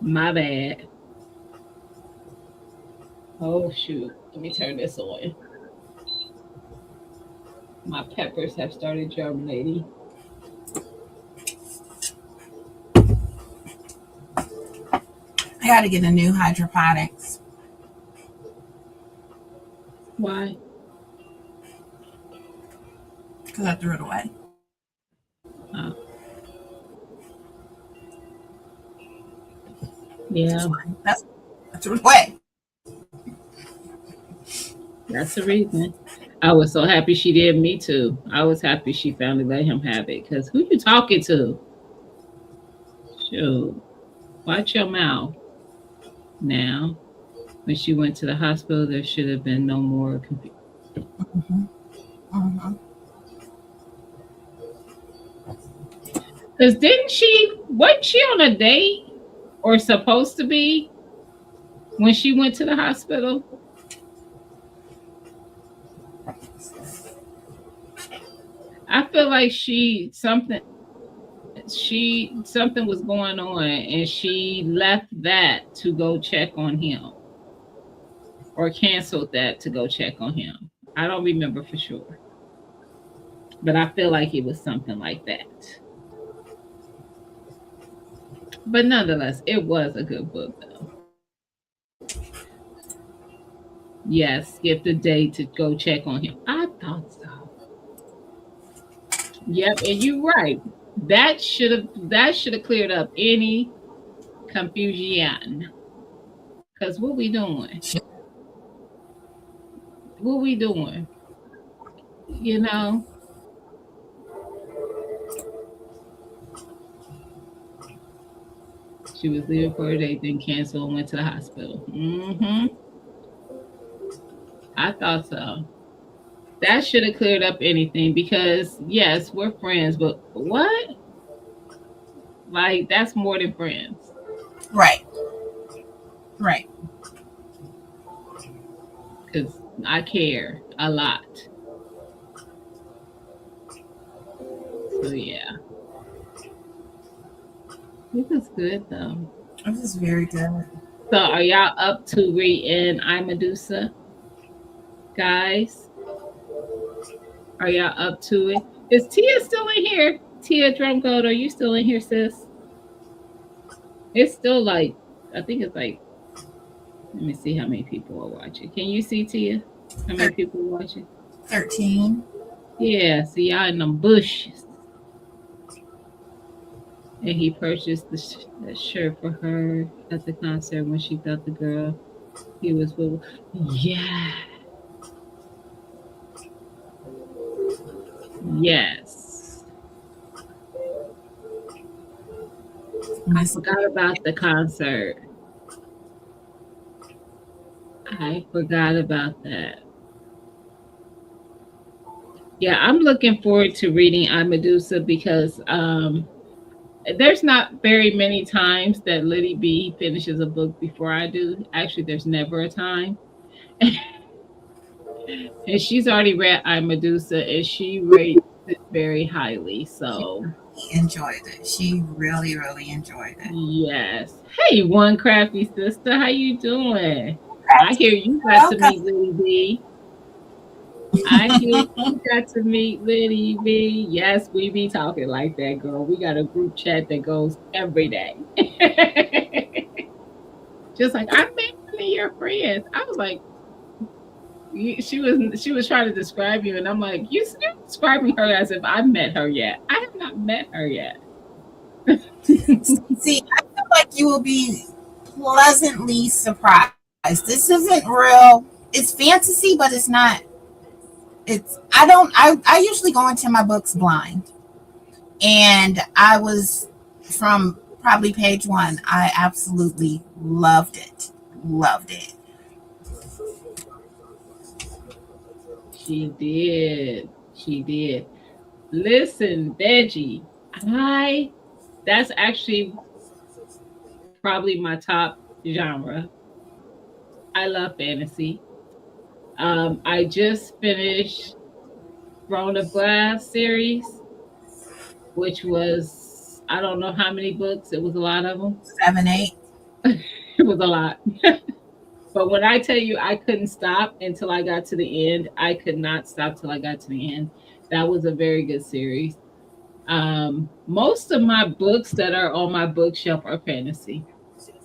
My bad. Oh shoot. Let me turn this on. My peppers have started germinating. I got to get a new hydroponics Why? because I threw it away. Oh, yeah, I threw it away. that's the reason. I was so happy she did. Me too. I was happy she finally let him have it. Cause who you talking to? Shoot. Watch your mouth. Now, when she went to the hospital, there should have been no more confusion. Mm-hmm. Mm-hmm. Cause didn't wasn't she on a date or supposed to be when she went to the hospital? I feel like something was going on and she left that to go check on him or canceled that to go check on him. I don't remember for sure, but I feel like it was something like that. But nonetheless, it was a good book though. Yes, skip the day to go check on him. I thought so. Yep, and you're right. That should have cleared up any confusion. Cause what we doing? What we doing? You know, she was leaving for a date, then canceled and went to the hospital. I thought so. That should have cleared up anything because yes, we're friends, but what? Like that's more than friends Right. Right. because I care a lot. So yeah, it was good though. This is very good. So are y'all up to reading I Medusa, guys? Are y'all up to it? Is Tia still in here? Tia Drumgold, are you still in here, sis? It's still like I think it's like let me see how many people are watching. Can you see Tia? How many Thir- people are watching? 13. Yeah, see y'all in them bushes. And he purchased the shirt for her at the concert when she thought the girl he was with. Yeah, yes. I Miss. forgot about the concert. I forgot about that. Yeah, I'm looking forward to reading I Medusa because there's not very many times that Liddy B finishes a book before I do. Actually, there's never a time. And she's already read I Medusa and she rates it very highly. So She enjoyed it. She really, really enjoyed it. yes. Hey, one crafty sister, how you doing? I Crafty, hear you got to welcome. meet Liddy B. I hear you got to meet Liddy B. Yes, we be talking like that, girl. We got a group chat that goes every day. Just like I met one of your friends. I was like, she was trying to describe you, and I'm like, you're describing her as if I met her yet. I have not met her yet. See, I feel like you will be pleasantly surprised. This isn't real. It's fantasy, but it's not. It's I don't. I usually go into my books blind, and I was from probably page one. I absolutely loved it. Loved it. She did. She did. Listen, Veggie, I that's actually probably my top genre. I love fantasy. I just finished Throne of Glass series, which was I don't know how many books. It was a lot of them. 7, 8. It was a lot. But when I tell you I couldn't stop until I got to the end, I could not stop till I got to the end. That was a very good series. Most of my books that are on my bookshelf are fantasy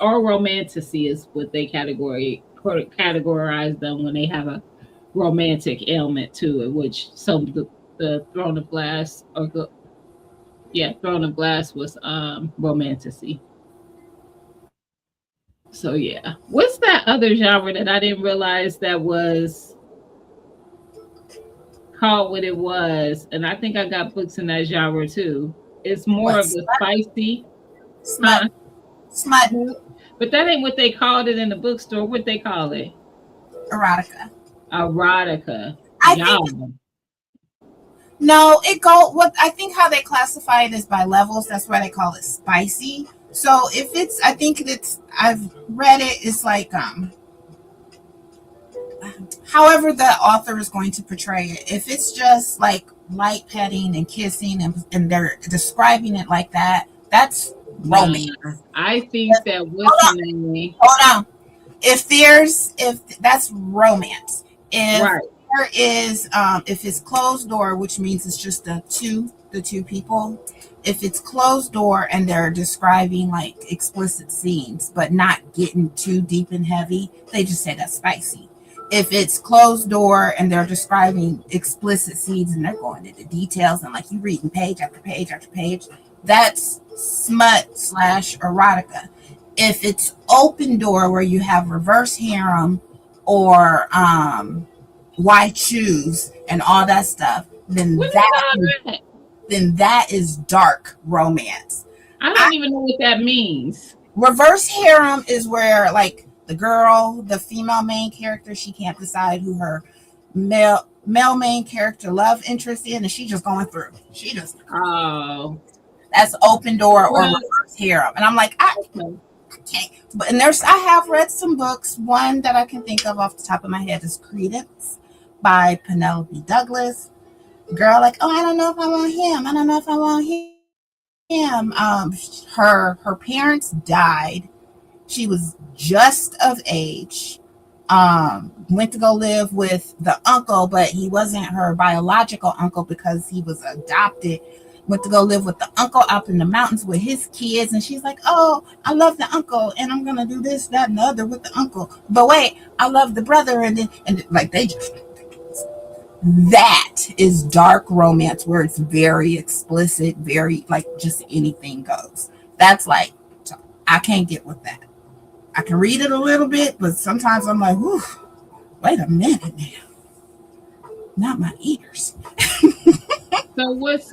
or romantasy is what they categorize them when they have a romantic element to it, which some the Throne of Glass yeah, Throne of Glass was romantasy. So yeah. What's that other genre that I didn't realize that was called what it was? And I think I got books in that genre too. It's more What of the spicy, smut? huh? Smut But that ain't what they called it in the bookstore. What they call it? erotica. Erotica. I think Y'all. no, it go what I think how they classify it is by levels. That's why they call it spicy. So if it's, I think it's, I've read it. It's like however the author is going to portray it. If it's just like light petting and kissing and they're describing it like that, that's Nah, romance. I think that what's Hold her on, name? hold on. If that's romance. If Right. there is if it's closed door, which means it's just the two people. If it's closed door and they're describing like explicit scenes but not getting too deep and heavy, they just say that's spicy. If it's closed door and they're describing explicit scenes and they're going into details and like you reading page after page after page, that's smut slash erotica. If it's open door where you have reverse harem or why choose and all that stuff, What is all that? then that is dark romance. I I, don't even know what that means. reverse harem is where like the female main character, she can't decide who her male main character love interest in, and she just going through. She just Oh, That's Open Door or Well, Reverse Harem. And I'm like, I okay. can't. But and there's I have read some books. One that I can think of off the top of my head is Credence by Penelope Douglas. Girl, like, oh, I don't know if I want him. I don't know if I want him. Her parents died. She was just of age. Went to go live with the uncle, but he wasn't her biological uncle because he was adopted. Went to go live with the uncle up in the mountains with his kids, and she's like, "Oh, I love the uncle, and I'm gonna do this, that, and the other with the uncle." But wait, I love the brother, and then and like they just that is dark romance where it's very explicit, very like just anything goes. That's like I can't get with that. I can read it a little bit, but sometimes I'm like, whew, wait a minute now, not my ears. So what's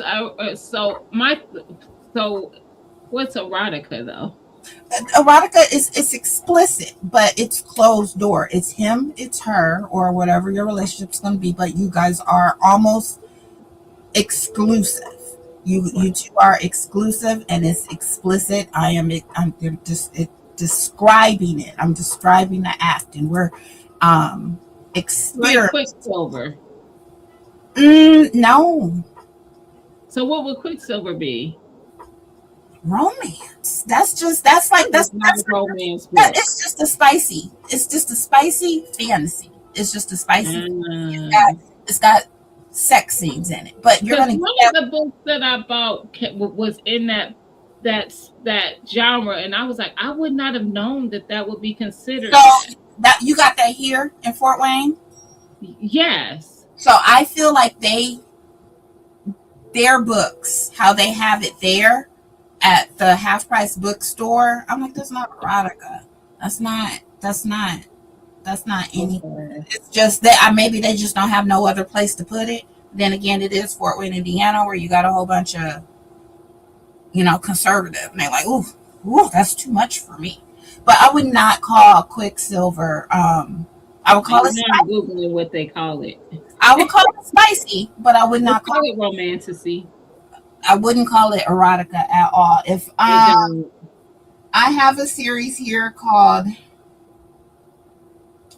so what's erotica though? Erotica is it's explicit, but it's closed door. It's him, it's her, or whatever your relationship's going to be. But you guys are almost exclusive. You two are exclusive, and it's explicit. I'm just describing it. I'm describing the act, and we're Like experiment. Quicksilver. No So what would Quicksilver be? romance. That's like That is not a that's romance that. book. It's just a spicy. It's just a spicy fantasy. It's just a spicy. It's got sex scenes in it, but you're Because gonna one get of the books that I bought was in that genre, and I was like, I would not have known that that would be considered so that. that you got that here in Fort Wayne. Yes. So I feel like their books, how they have it there at the half price bookstore. I'm like, that's not erotica. That's not. That's not. That's not any. Okay. It's just that maybe they just don't have no other place to put it. Then again, it is Fort Wayne, Indiana, where you got a whole bunch of conservative, and they're like, ooh, ooh, that's too much for me. But I would not call Quicksilver. I would call And it now I'm spicy. googling what they call it. I would call it spicy, but I would They not call call. it romantasy. I wouldn't call it erotica at all. If They don't. I have a series here called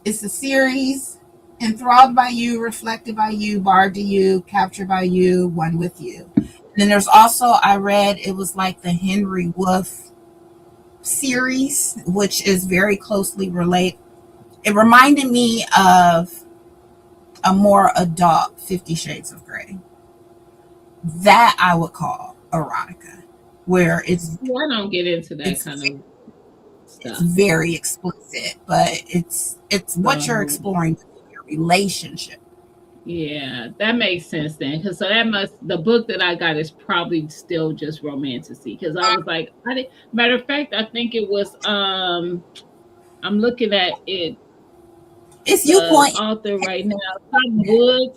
it's a series enthralled by you, reflected by you, barred to you, captured by you, one with you. And then there's also I read it was like the Henry Wolf series, which is very closely related. It reminded me of a more adult 50 Shades of Grey. That I would call erotica, where Yeah, I don't get into that it's kind of it's stuff. very explicit, but it's what you're So exploring in your relationship. yeah, that makes sense then. Because so that must the book that I got is probably still just romantasy. Because I was like, I did, matter of fact, I think it was. I'm looking at it, It's you the point. author right now, Tom Wood.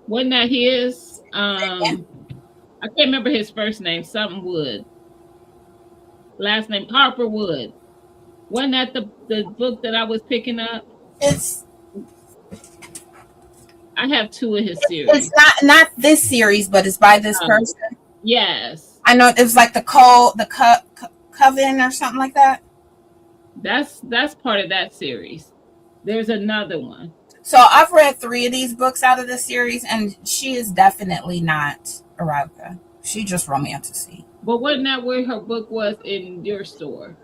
Wasn't that his? I can't remember his first name. Something Wood. Last name Harper Wood. Wasn't that the book that I was picking up? It's I have two of his it's series. not this series, but it's by this Um, person. yes, I know it was like coven or something like that. that's part of that series. There's another one. So I've read three of these books out of this series, and she is definitely not erotica. She just romanticy. But wasn't that where her book was in your store?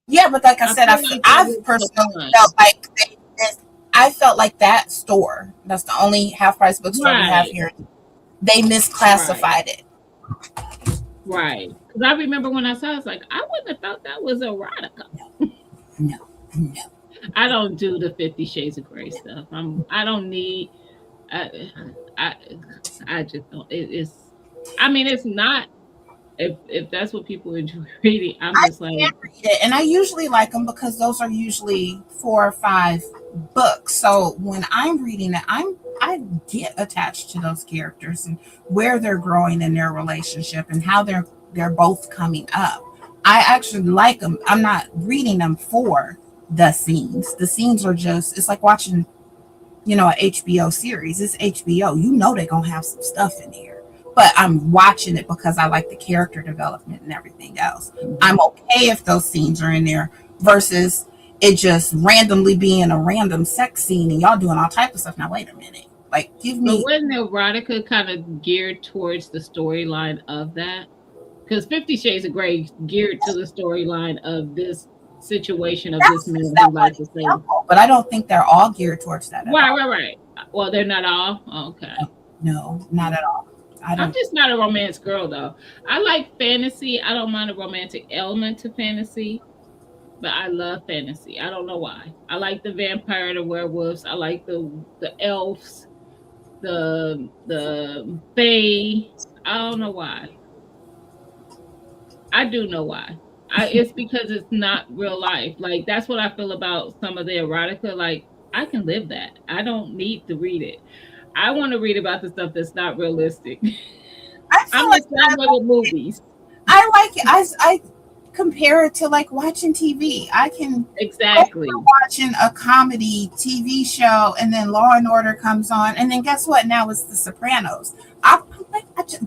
Yeah, but like I I said, feel like that I've was the personally one. felt like I felt like that store. That's the only half price bookstore we have Right, here. They right, misclassified it. right. Because I remember when I saw it, I was like, I wouldn't have thought that was erotica. No, no, no. I don't do the 50 Shades of Grey stuff. I don't need I I I just don't it's I mean it's not if that's what people enjoy reading, I'm I just like can read it, and I usually like them because those are usually 4 or 5 books. So when I'm reading it, I get attached to those characters and where they're growing in their relationship and how they're both coming up. I actually like them. I'm not reading them for the scenes. The scenes are just it's like watching a HBO series. It's HBO. You know they're gonna have some stuff in here. but I'm watching it because I like the character development and everything else. I'm okay if those scenes are in there versus it just randomly being a random sex scene and y'all doing all type of stuff. Now wait a minute, like give But me. wasn't erotica kind of geared towards the storyline of that? Because 50 Shades of Grey geared to the storyline of this situation of this That's man just who that one likes to say, example, but I don't think they're all geared towards that at right, all. right, right. Well, they're not all. Okay. No, not at all. I I'm don't. just not a romance girl, though. I like fantasy. I don't mind a romantic element to fantasy, but I love fantasy. I don't know why. I like the vampire, the werewolves. I like the elves, the fae. I don't know why. I do know why. It's because it's not real life. Like that's what I feel about some of the erotica. Like I can live that. I don't need to read it. I want to read about the stuff that's not realistic. I feel I'm like the same way with movies. I like it. I compare it to like watching TV. I can go Exactly. from watching a comedy TV show and then Law and Order comes on, and then guess what? Now it's The Sopranos.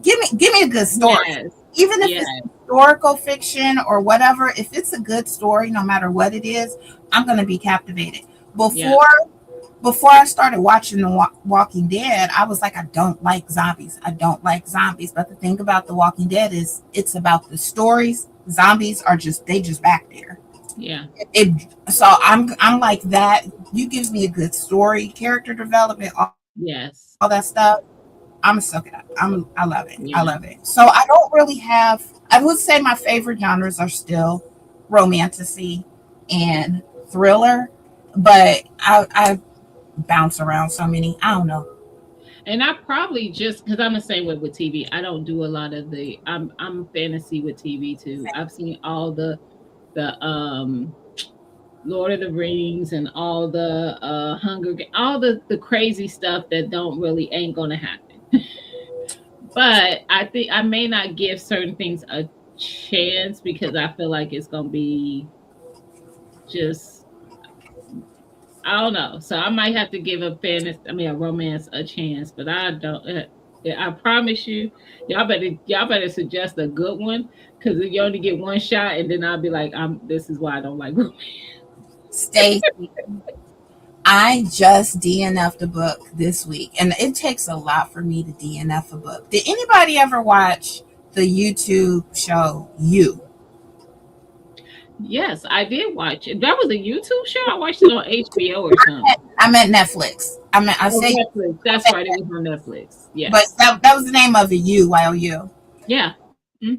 Give me a good story, Yes. even if Yes. it's historical fiction or whatever. If it's a good story, no matter what it is, I'm gonna be captivated. Yeah. Before I started watching The Walking Dead, I was like, I don't like zombies. I don't like zombies. But the thing about The Walking Dead is it's about the stories. Zombies are just they just back there. Yeah. So I'm like that. You give me a good story, character development, Yes. all that stuff. I'm soak it up. I love it. I Yeah. love it. So I don't really have. I would say my favorite genres are still romantasy and thriller, but I bounce around so many. I don't know. And I probably just because I'm the same way with TV. I don't do a lot of I'm fantasy with TV too. I've seen all the Lord of the Rings and all the all the crazy stuff that don't really ain't gonna happen. But I think I may not give certain things a chance because I feel like it's gonna be just I don't know. So I might have to give a romance a chance, but I don't. I promise you, y'all better suggest a good one because you only get one shot, and then I'll be like, This is why I don't like romance. Stacy, I just DNF'd a book this week, and it takes a lot for me to DNF a book. Did anybody ever watch the YouTube show You? Yes, I did watch it. That was a YouTube show. I watched it on HBO or something. I meant Netflix. I Oh, say, Netflix. That's right. It was on Netflix. but Yes. that was the name of it. You. Yeah. Hmm.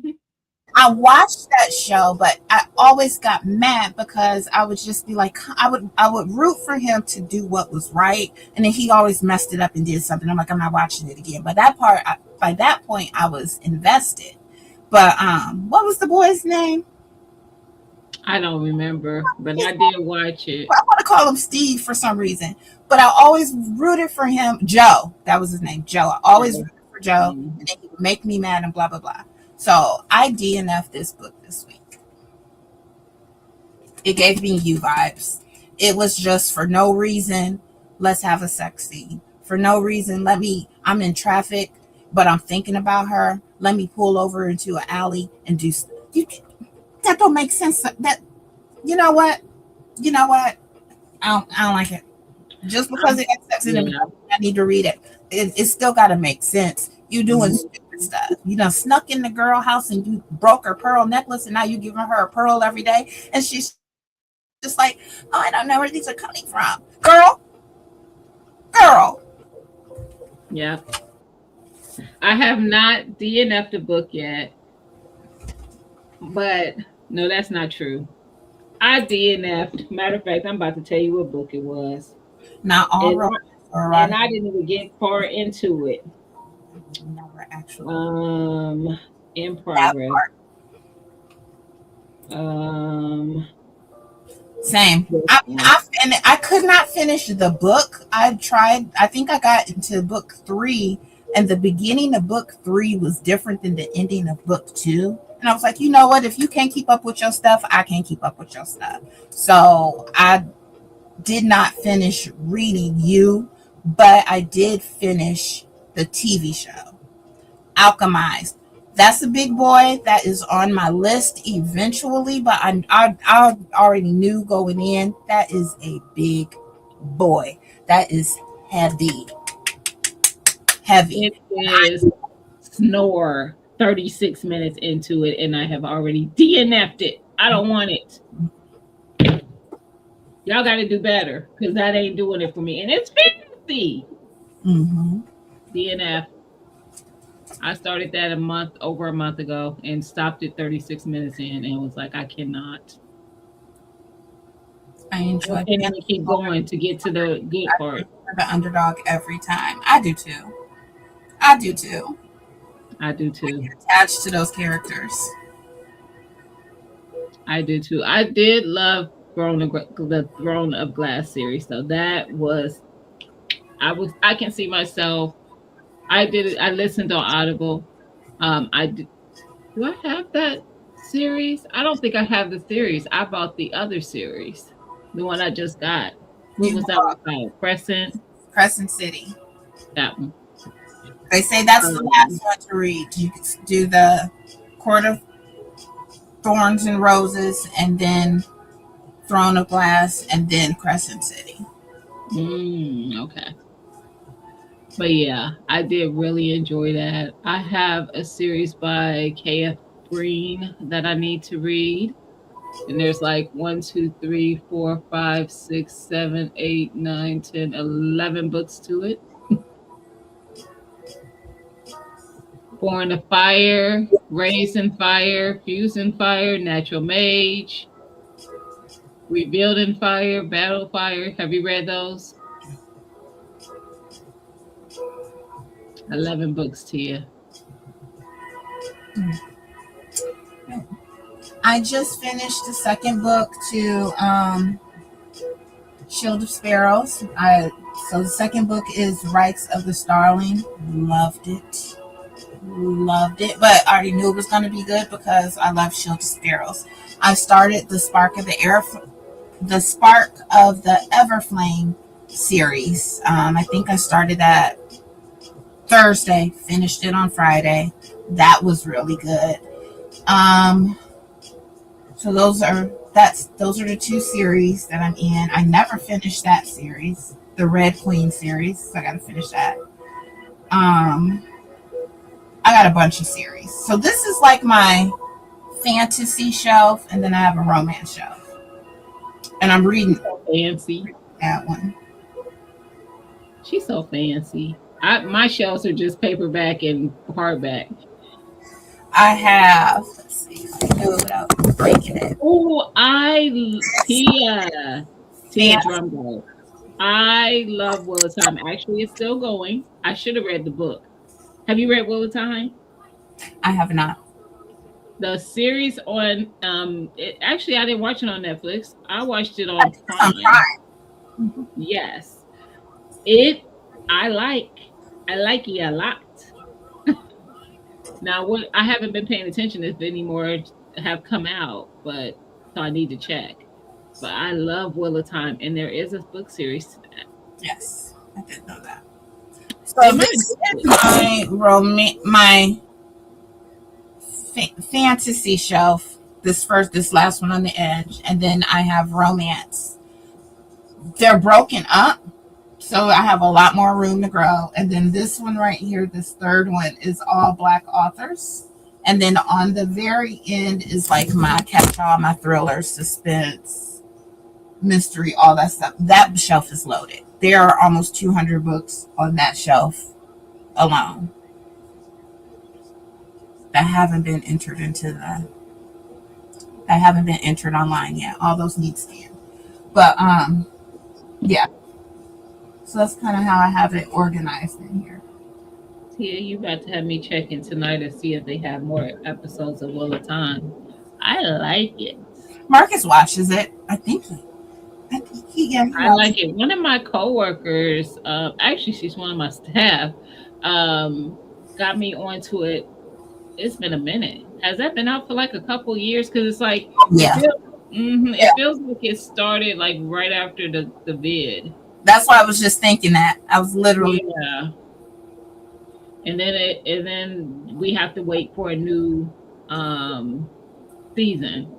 I watched that show, but I always got mad because I would just be like, I would root for him to do what was right, and then he always messed it up and did something. I'm like, I'm not watching it again. But by that point, I was invested. But what was the boy's name? I don't remember, but I did watch it. I want to call him Steve for some reason, but I always rooted for him. Joe, that was his name, Joe. I always So, rooted for Joe, and mhm. then he would make me mad and blah blah blah. So I DNF this book this week. It gave me you vibes. It was just for no reason. Let's have a sex scene. For no reason. I'm in traffic, but I'm thinking about her. Let me pull over into an alley and do. You, that don't make sense. That you know what? You know what? I don't like it. Just because I'm it has sex in it, yeah. I need to read it. It still got to make sense. You doing Mhm. stupid stuff. You done snuck in the girl house and you broke her pearl necklace, and now you giving her a pearl every day, and she's just like, oh, I don't know where these are coming from, girl. Yeah. I have not DNF'd the book yet, but no, that's not true. I DNF'd. Matter of fact, I'm about to tell you what book it was. Not all And romance or and erotic. I didn't even get far into it. Never actually Um in that progress. part. Um Same. this one. I could not finish the book. I tried. I think I got into book three, and the beginning of book three was different than the ending of book two. And I was like, you know what? If you can't keep up with your stuff, I can't keep up with your stuff. So I did not finish reading you, but I did finish the TV show. Alchemized. That's a big boy that is on my list eventually, but I already knew going in that is a big boy. That is heavy, heavy. It is snore 36 minutes into it, and I have already DNF'd it. I don't want it. Y'all got to do better because that ain't doing it for me. And it's fantasy. Mm-hmm. DNF. I started that over a month ago and stopped at 36 minutes in and was like, I cannot. I I enjoy can't being even keep going to get to the good part. the underdog every time. I do too. I do too. I do too. Attached to those characters. I do too. I did love the Throne of Glass series, though. That was I can see myself. I did it. I listened on Audible. I did, do I have that series? I don't think I have the series. I bought the other series, the one I just got. What You was that one called? Crescent. Crescent City. That one. They say that's the Um, last one to read. You can do the Court of Thorns and Roses, and then Throne of Glass, and then Crescent City. okay. But yeah, I did really enjoy that. I have a series by K.F. Green that I need to read. And there's like 1, 2, 3, 4, 5, 6, 7, 8, 9, 10, 11 books to it. Born of Fire, Raised in Fire, Fused in Fire, Natural Mage, Revealed in Fire, Battle Fire. Have you read those? 11 books to you. I just finished the second book to Shield of Sparrows. So the second book is Rights of the Starling. Loved it. Loved it. But I already knew it was going to be good because I love Shield of Sparrows. I started the Spark of the Everflame series. I think I started that Thursday, finished it on Friday. That was really good. Um, so those are the two series that I'm in. I never finished that series, the Red Queen series. So I got to finish that. Um, I got a bunch of series. So this is like my fantasy shelf, and then I have a romance shelf, and I'm reading She's so fancy. that one. She's so fancy. My shelves are just paperback and hardback. I have. Let's see if I can do it without breaking it. Oh, Tia Fantasy. Drumgo. I love Will of Time. Actually, it's still going. I should have read the book. Have you read Will of Time? I have not. The series on actually I didn't watch it on Netflix. I watched it I on think it's on Prime. Prime. Yes. It I like. I like it a lot. Now what I haven't been paying attention if any more have come out, but so I need to check. But I love Will of Time and there is a book series to that. Yes, I did know that. They So might this have did is it. my fantasy shelf. This last one on the edge, and then I have romance. They're broken up, so I have a lot more room to grow. And then this one right here, this third one, is all Black authors. And then on the very end is like my catch-all, my thriller, suspense, mystery, all that stuff. That shelf is loaded. There are almost 200 books on that shelf alone that haven't been entered that haven't been entered online yet. All those need scan. But yeah. So that's kind of how I have it organized in here. Tia, you about to have me checking tonight and see if they have more episodes of Will of Time. I like it. Marcus watches it. Yeah, he I watches like it. One of my coworkers, actually, she's one of my staff, um, got me onto it. It's been a minute. Has that been out for like a couple years? Because it's like it. it Yeah, feels, yeah. it feels like it started like right after the vid. That's why I was just thinking that. I was literally Yeah, and then we have to wait for a new season.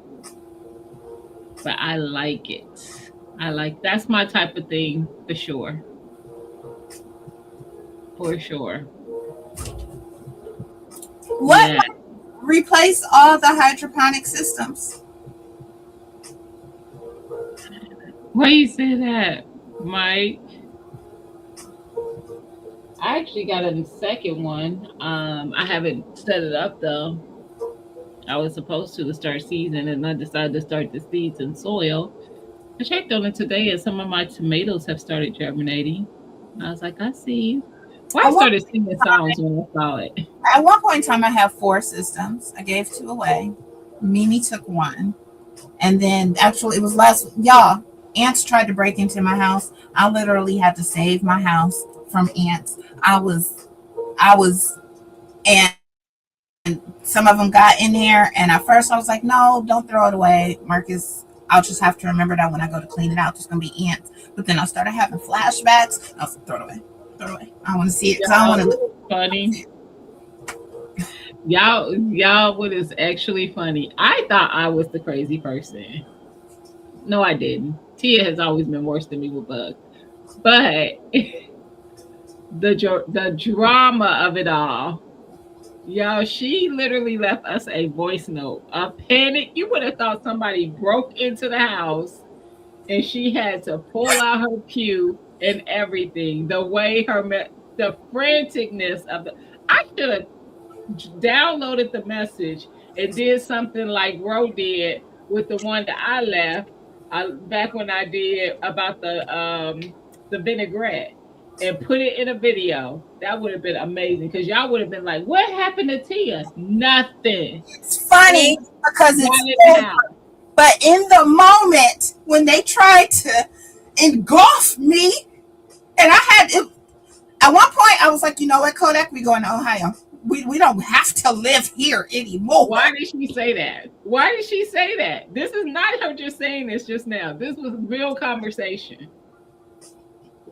But I like it. I like that's my type of thing for sure. For sure. What Yeah. replace all the hydroponic systems? Why you say that, Mike? I actually got a second one. I haven't set it up though. I was supposed to start season, and I decided to start the seeds in soil. I checked on it today, and some of my tomatoes have started germinating. I was like, I see you. Well, I At one, started singing songs when I saw it. at one point in time, I had four systems. I gave two away. Mimi took one. And then actually, it was last, y'all, ants tried to break into my house. I literally had to save my house from ants. I was, and some of them got in there. And at first, I was like, no, don't throw it away, Marcus. I'll just have to remember that when I go to clean it out, there's going to be ants. But then I started having flashbacks. I was like, throw it away. Throw it away. I want to see it because I don't want Y'all, to. funny. Y'all, what is actually funny? I thought I was the crazy person. No, I didn't. Tia has always been worse than me with bugs. But the drama of it all, y'all, she literally left us a voice note. A panic. You would have thought somebody broke into the house and she had to pull out her pew and everything. The way the franticness of the. I should have downloaded the message and did something like Ro did with the one that I left back when I did about the vinaigrette and put it in a video. That would have been amazing because y'all would have been like, "What happened to Tia? Nothing. It's Tia funny because got it's in the over. house." But in the moment when they tried to engulf me, and I had it, at one point, I was like, you know what, Kodak, we going to Ohio. We don't have to live here anymore. Why did she say that? Why did she say that? This is not her just saying this just now. This was real conversation.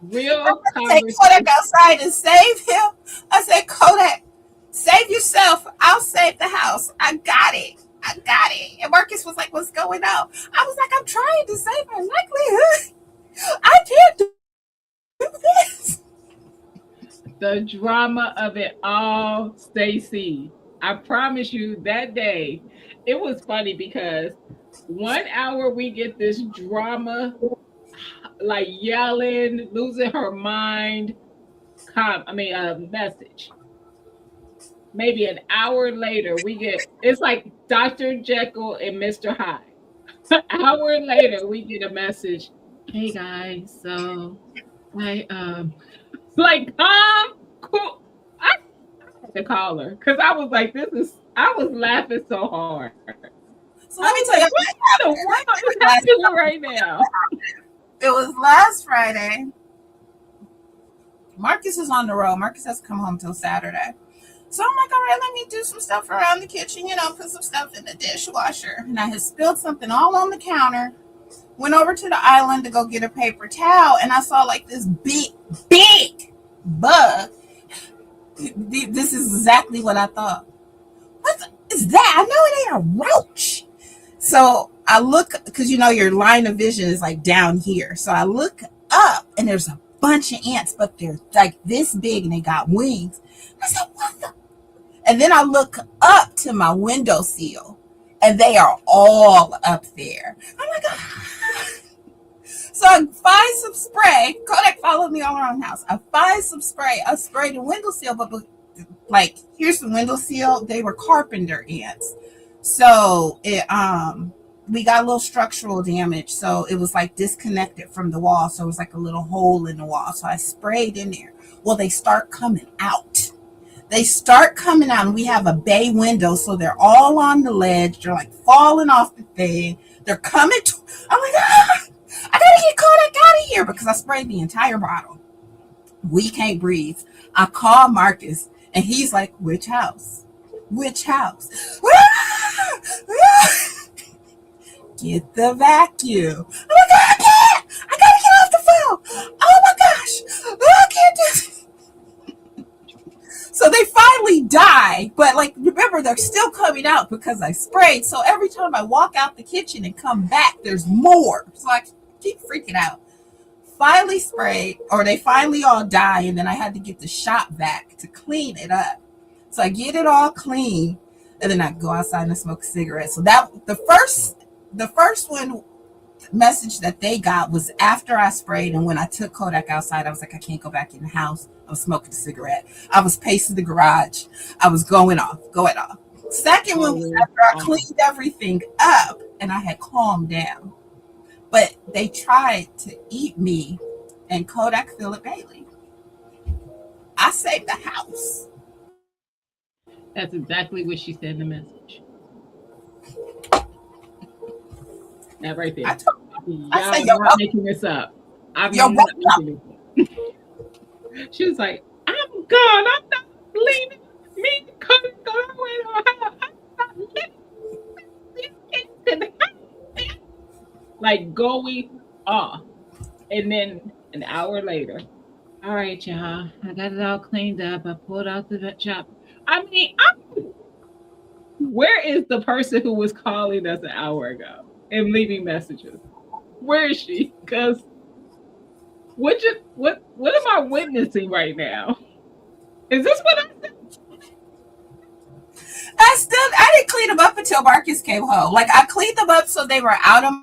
Real Take Kodak conversation. outside and save him. I said, Kodak, save yourself. I'll save the house. I got it. I got it. And Marcus was like, what's going on? I was like, I'm trying to save her likelihood. I can't do this. The drama of it all, Stacy. I promise you that day, it was funny because 1 hour we get this drama, like yelling, losing her mind, message. Maybe an hour later, we get it's like Dr. Jekyll and Mr. Hyde. An hour later, we get a message. Hey guys, so I like cool. I had to call her because I was like, I was laughing so hard. I So was let me like, tell you, what in the world is happening right now? it was last Friday. Marcus is on the road. Marcus has to come home till Saturday. So I'm like, all right, let me do some stuff around the kitchen, put some stuff in the dishwasher. And I had spilled something all on the counter. Went over to the island to go get a paper towel, and I saw like this big bug. This is exactly what I thought. What is that? I know it ain't a roach. So I look, because your line of vision is like down here. So I look up, and there's a bunch of ants, but they're like this big, and they got wings. I said, what the? And then I look up to my windowsill, and they are all up there. I'm like, ah. So I find some spray. Kodak followed me all around the house. I find some spray. I sprayed the windowsill, but like, here's the windowsill. They were carpenter ants. So we got a little structural damage. So it was like disconnected from the wall. So it was like a little hole in the wall. So I sprayed in there. Well, they start coming out. They start coming out, and we have a bay window, so they're all on the ledge. They're like falling off the thing. They're coming. I'm like, ah, I gotta get Kodak out of here because I sprayed the entire bottle. We can't breathe. I call Marcus, and he's like, which house? Which house? Get the vacuum. I'm like, I can't. I gotta get off the phone. Oh my gosh. I can't do this. So they dry, but like remember they're still coming out because I sprayed. So every time I walk out the kitchen and come back, there's more. So I keep freaking out. Finally sprayed, or they finally all die, and then I had to get the shop vac to clean it up. So I get it all clean, and then I go outside and smoke a cigarette. So that the first one message that they got was after I sprayed, and when I took Kodak outside, I was like, I can't go back in the house. I was smoking a cigarette. I was pacing the garage. I was going off, going off. Second one was Oh, after I cleaned everything up and I had calmed down. But they tried to eat me and Kodak Philip Bailey. I saved the house. that's exactly what she said in the message. That right I there. told I said, Y'all not making this up. I'm you're not welcome. making this up. She was like, I'm gone. I'm not leaving. Me and Cody going to Ohio. I'm not leaving this kid to the house. Like going off. And then an hour later, all right, y'all. I got it all cleaned up. I pulled out the chop. I mean, where is the person who was calling us an hour ago and leaving messages? Where is she? Because what am I witnessing right now? Is this what I said? I didn't clean them up until Marcus came home. Like I cleaned them up so they were out of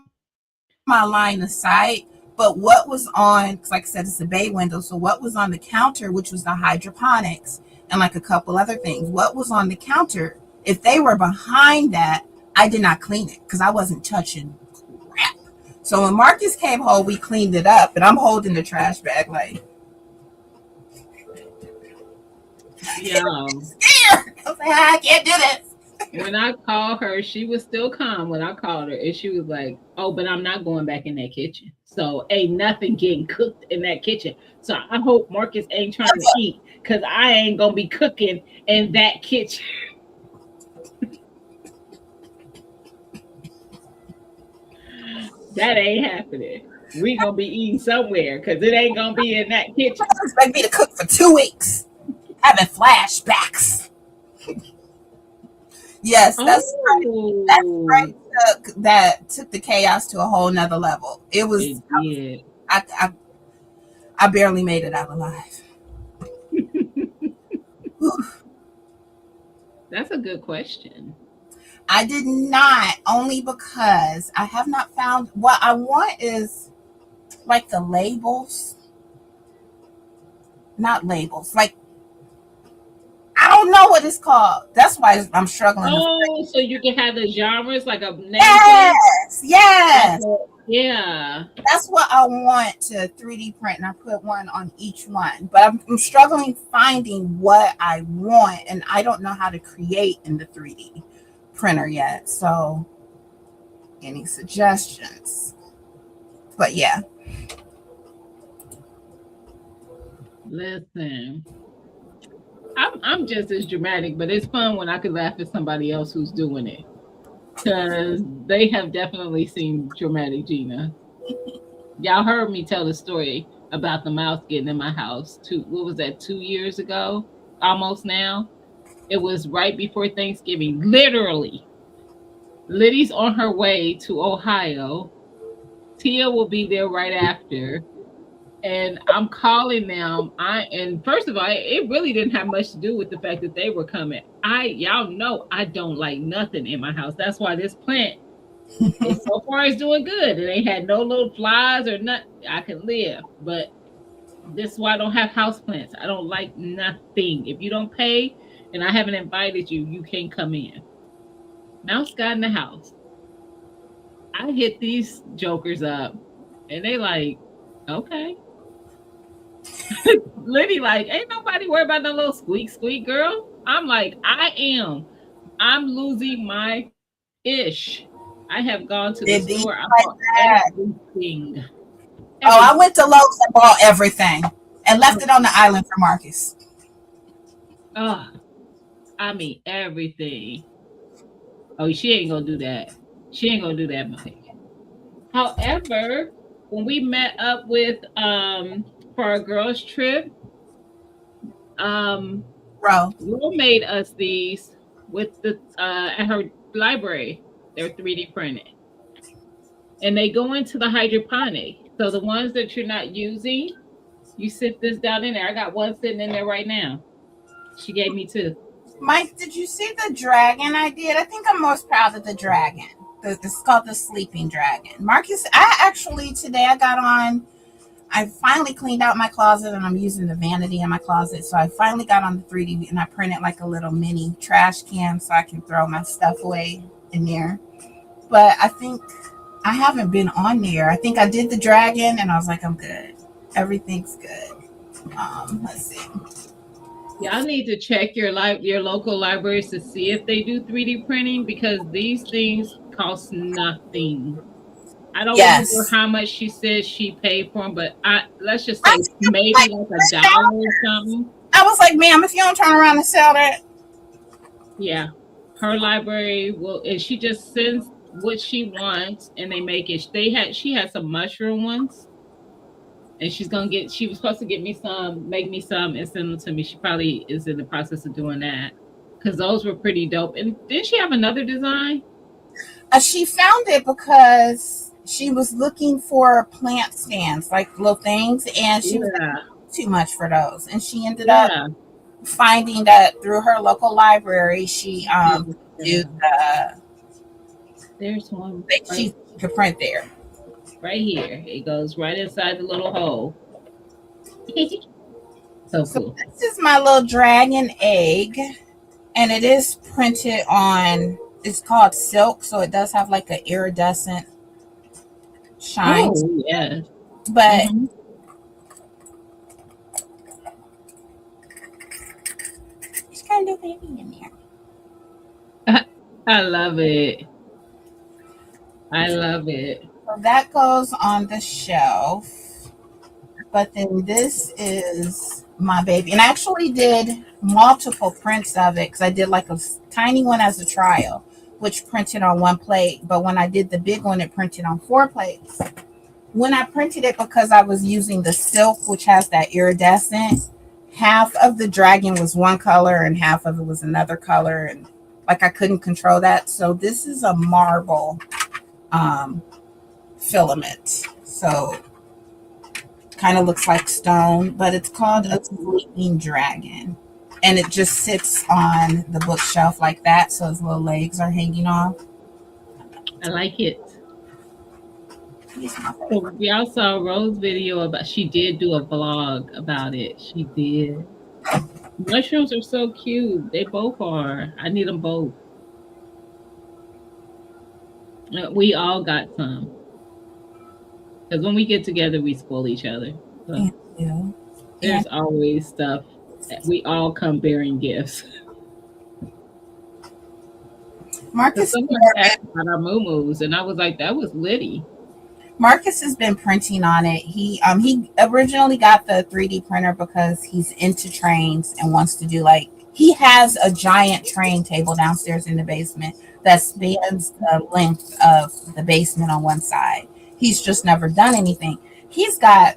my line of sight. But what was on, 'cause like I said, it's a bay window. So what was on the counter, which was the hydroponics and like a couple other things, what was on the counter, if they were behind that, I did not clean it because I wasn't touching crap. So when Marcus came home, we cleaned it up, and I'm holding the trash bag like, Yeah. scared. I was like, I can't do this. When I called her, she was still calm when I called her, and she was like, "Oh, but I'm not going back in that kitchen. So ain't nothing getting cooked in that kitchen. So I hope Marcus ain't trying to eat, cause I ain't gonna be cooking in that kitchen." That ain't happening. We gonna be eating somewhere, cause it ain't gonna be in that kitchen. Expect me to cook for 2 weeks, having flashbacks. Yes, Oh, that took the chaos to a whole nother level. It was it did. I, I I barely made it out alive. That's a good question. I did not, only because I have not found what I want is like the labels, not labels. Like I don't know what it's called. That's why I'm struggling to. Oh, so you can have the genres like a nameplate? Yes, Like yes. yeah. That's what I want to 3D print, and I put one on each one. But I'm struggling finding what I want, and I don't know how to create in the 3D printer yet. So, any suggestions? But yeah, Listen, I'm just as dramatic, but it's fun when I could laugh at somebody else who's doing it. Because they have definitely seen dramatic Gina. Y'all heard me tell the story about the mouse getting in my house what was that, 2 years ago? Almost now. It was right before Thanksgiving. Literally. Liddy's on her way to Ohio. Tia will be there right after. And I'm calling them. And first of all, it really didn't have much to do with the fact that they were coming. Y'all know I don't like nothing in my house. That's why this plant is so far is doing good. It ain't had no little flies or nothing. I can live, but this is why I don't have house plants. I don't like nothing. If you don't pay and I haven't invited you, you can't come in. Mouse got in the house. I hit these jokers up, and they like, okay. Liddy like, ain't nobody worried about no little squeak squeak girl. I'm like, I am. I'm losing my ish. I have gone to the did these store. I like bought that? everything. Oh, I Everything. went to Lowe's and bought everything and left it on the island for Marcus. Oh, I mean everything. Oh, she ain't gonna do that. She ain't gonna do that, Mike. However, when we met up with for our girls trip, um Bro, Will made us these with the at her library. They're 3D printed. And they go into the hydroponic. So the ones that you're not using, you sit this down in there. I got one sitting in there right now. She gave me two. Mike, did you see the dragon I did? I think I'm most proud of the dragon. It's called the sleeping dragon. Marcus, I actually today I got on. I finally cleaned out my closet and I'm using the vanity in my closet. So I finally got on the 3D and I printed like a little mini trash can so I can throw my stuff away in there. But I think I haven't been on there. I think I did the dragon and I was like, I'm good. Everything's good. Let's see. Y'all need to check your local libraries to see if they do 3D printing because these things cost nothing. I don't remember Yes. how much she said she paid for them, but let's just I say think it was maybe like like $1 or something. I was like, ma'am, if you don't turn around and sell that, Yeah, her library will, and she just sends what she wants, and they make it. She had some mushroom ones, and she was supposed to get me some, make me some, and send them to me. She probably is in the process of doing that because those were pretty dope. And didn't she have another design? she found it because she was looking for plant stands, like little things, and she was like, Yeah, too much for those. And she ended up yeah. finding that through her local library, she Yeah, do yeah. There's one like she could print there. right here. It goes right inside the little hole. So So cool. this is my little dragon egg, and it is printed on. It's called silk, so it does have like an iridescent shine. Oh yeah. But Hmm. it's kind of baby in there. I love it. I love it. So that goes on the shelf. But then this is my baby. And I actually did multiple prints of it because I did like a tiny one as a trial, which printed on one plate. But when I did the big one, it printed on 4 plates. When I printed it, because I was using the silk, which has that iridescent, half of the dragon was one color and half of it was another color. And like I couldn't control that. So this is a marble um, filament. So kind of looks like stone, but it's called a sleeping dragon. And it just sits on the bookshelf like that, so his little legs are hanging off. I like it. He's my So favorite. y'all saw Rose video about she did do a vlog about it. She did. Mushrooms are so cute. They both are. I need them both. We all got some. Because when we get together, we spoil each other. So Thank you. And there's always stuff. We all come bearing gifts. Because Marcus, someone asked about our moo and I was like, that was Liddy. Marcus has been printing on it. He originally got the 3D printer because he's into trains and wants to do like he has a giant train table downstairs in the basement that spans the length of the basement on one side. He's just never done anything. He's got,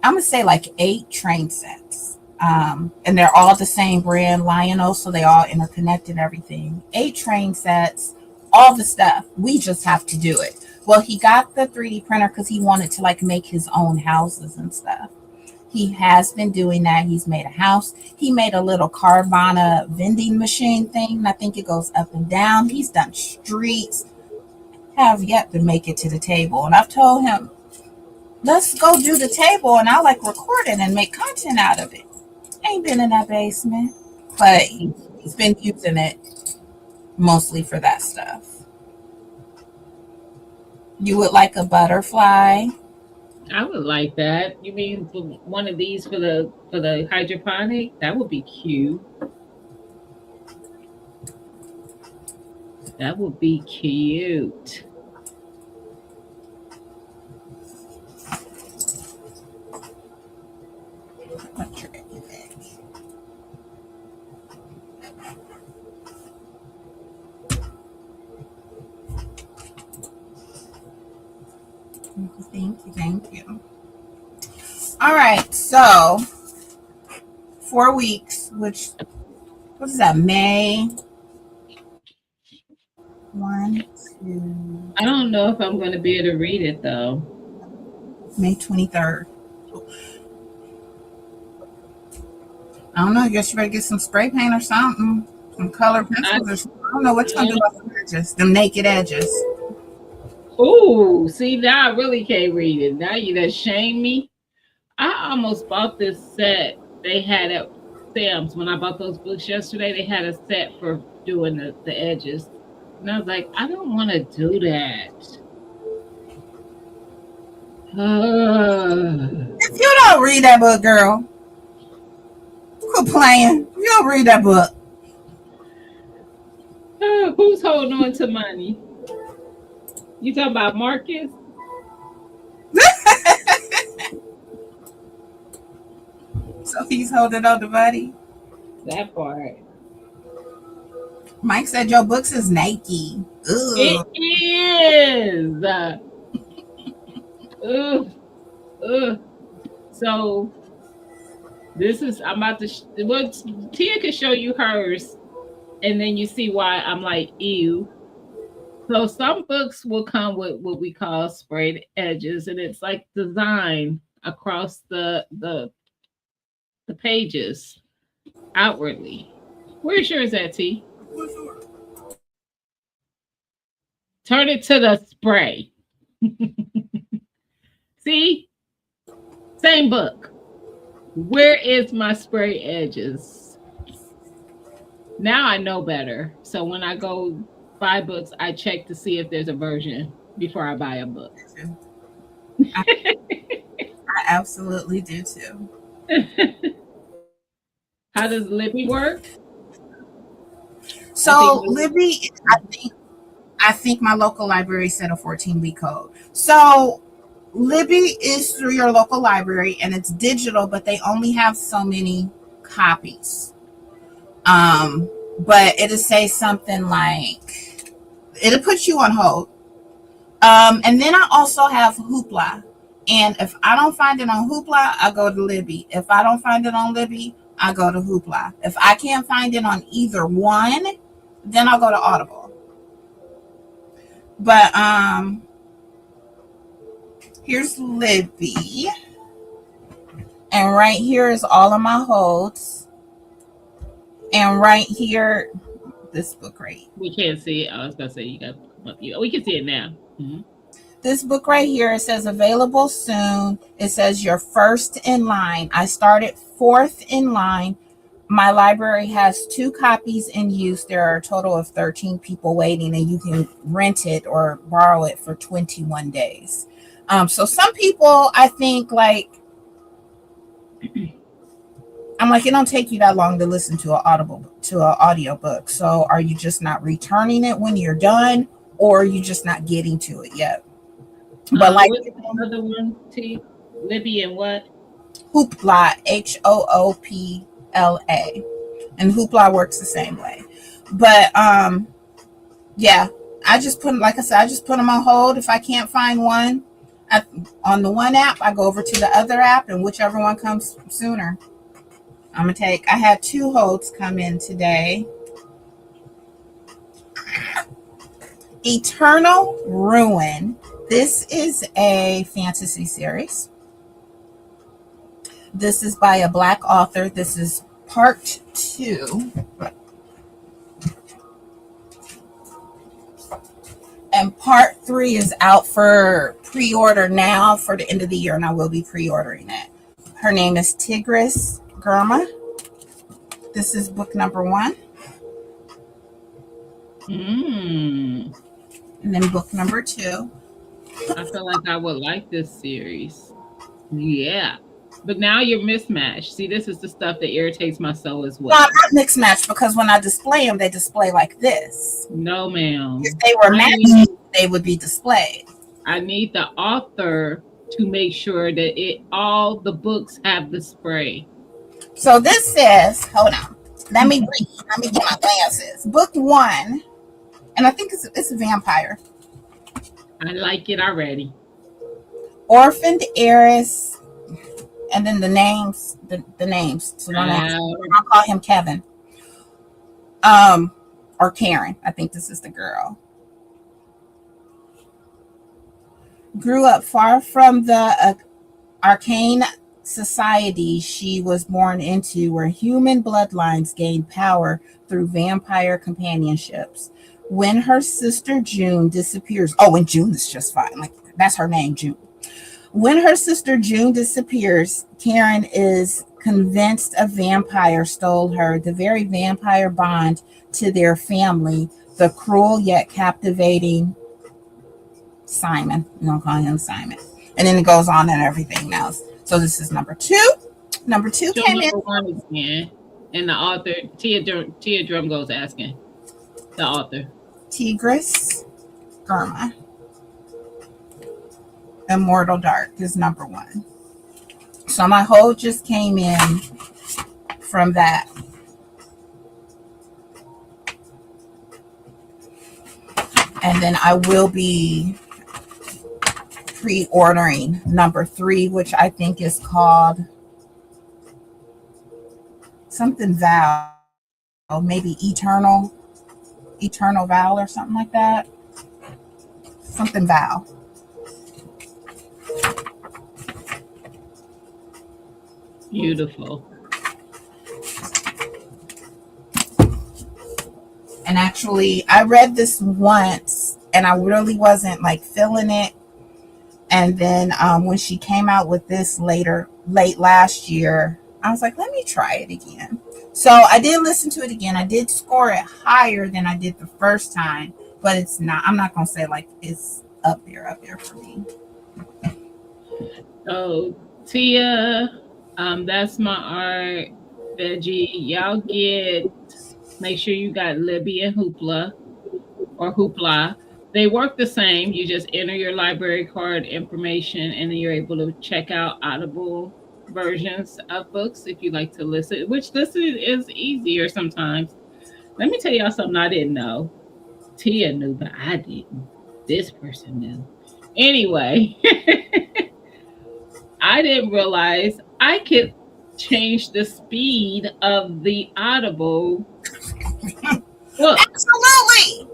I'm gonna say, like 8 train sets. And they're all the same brand, Lionel, so they all interconnected everything. 8 train sets, all the stuff. We just have to do it. Well, he got the 3D printer because he wanted to like make his own houses and stuff. He has been doing that. He's made a house. He made a little Carvana vending machine thing. I think it goes up and down. He's done streets. Have yet to make it to the table. And I've told him, let's go do the table and I'll like record it and make content out of it. Ain't been in that basement. But he's been using it mostly for that stuff. You would like a butterfly? I would like that. You mean for one of these for the hydroponic? That would be cute. That would be cute. Thank you, thank you. All right, so 4 weeks. which, what is that, May 1, 2, I don't know if I'm going to be able to read it though. May 23rd. I don't know. I guess you better get some spray paint or something. Some colored I, pencils or something. I don't know what you're going to do about the edges. Them naked edges. oh, see, now I really can't read it. Now you done shame me. I almost bought this set they had at Sam's when I bought those books yesterday. They had a set for doing the edges. And I was like, I don't want to do that. If you don't read that book, girl, quit playing. If you don't read that book. Who's holding on to money? You talking about Marcus? So he's holding on to money. That part. Mike said your books is Nike. It Ugh. is. Ugh, ugh. So this is I'm about to. Well, Tia can show you hers, and then you see why I'm like ew. So some books will come with what we call sprayed edges, and it's like design across the pages outwardly. Where's yours at, T? Turn it to the spray. See? Same book. Where is my spray edges? Now I know better. So when I go buy books, I check to see if there's a version before I buy a book. I absolutely do too. How does Libby work? So Libby, I think my local library set a 14-week code. So Libby is through your local library and it's digital, but they only have so many copies. But it'll say something like, it'll put you on hold. And then I also have Hoopla. And if I don't find it on Hoopla, I go to Libby. If I don't find it on Libby, I go to Hoopla. If I can't find it on either one, then I'll go to Audible. But here's Libby. And right here is all of my holds. And right here, this book right. We can't see it. I was gonna say you got. We can see it now. Mm-hmm. This book right here, it says available soon. It says you're first in line. I started fourth in line. My library has 2 copies in use. There are a total of 13 people waiting, and you can rent it or borrow it for 21 days. So some people, I think, like, I'm like, it don't take you that long to listen to an audio book. So are you just not returning it when you're done, or are you just not getting to it yet? But like another one, T, Libby and what? Hoopla, Hoopla, and Hoopla works the same way. But yeah, I just put, like I said, I just put them on hold. If I can't find one on the one app, I go over to the other app, and whichever one comes sooner, I'm gonna take. I had 2 holds come in today. Eternal Ruin. This is a fantasy series. This is by a Black author. This is part 2. And part 3 is out for pre-order now for the end of the year, and I will be pre-ordering it. Her name is Tigris Germa. This is book number 1. And then book number 2. I feel like I would like this series. Yeah. But now you're mismatched. See, this is the stuff that irritates my soul as well. No, I'm not mixed match, because when I display them, they display like this. No, ma'am. If they were matched, they would be displayed. I need the author to make sure that all the books have the spray. So this says, hold on. Let me read. Let me get my glasses. Book 1, and I think it's a vampire. I like it already. Orphaned heiress And then the names. So don't ask me. Wow. I'll call him Kevin. Um, or Karen. I think this is the girl. Grew up far from the arcane society she was born into, where human bloodlines gained power through vampire companionships. When her sister June disappears, oh, and June is just fine. Like, that's her name, June. When her sister June disappears, Karen is convinced a vampire stole her, the very vampire bond to their family, the cruel yet captivating Simon. You don't call him Simon. And then it goes on and everything else. So this is number two. Number two Show came in number one again. And the author, Tia Drum goes asking the author. Tigris Girma. Immortal Dark is number one. So my hold just came in from that. And then I will be pre-ordering number three, which I think is called something Vow, maybe Eternal Vow or something like that. Something Vow. Beautiful. And actually, I read this once and I really wasn't like feeling it. And then when she came out with this late last year, I was like, let me try it again. So I did listen to it again. I did score it higher than I did the first time, but it's not, I'm not going to say like it's up there for me. Oh, Tia, that's my art. Veggie, y'all make sure you got Libby and Hoopla or Hoopla. They work the same. You just enter your library card information and then you're able to check out Audible versions of books if you like to listen, which listen is easier sometimes. Let me tell y'all something I didn't know. Tia knew, but I didn't. This person knew. Anyway, I didn't realize I could change the speed of the Audible book. Absolutely.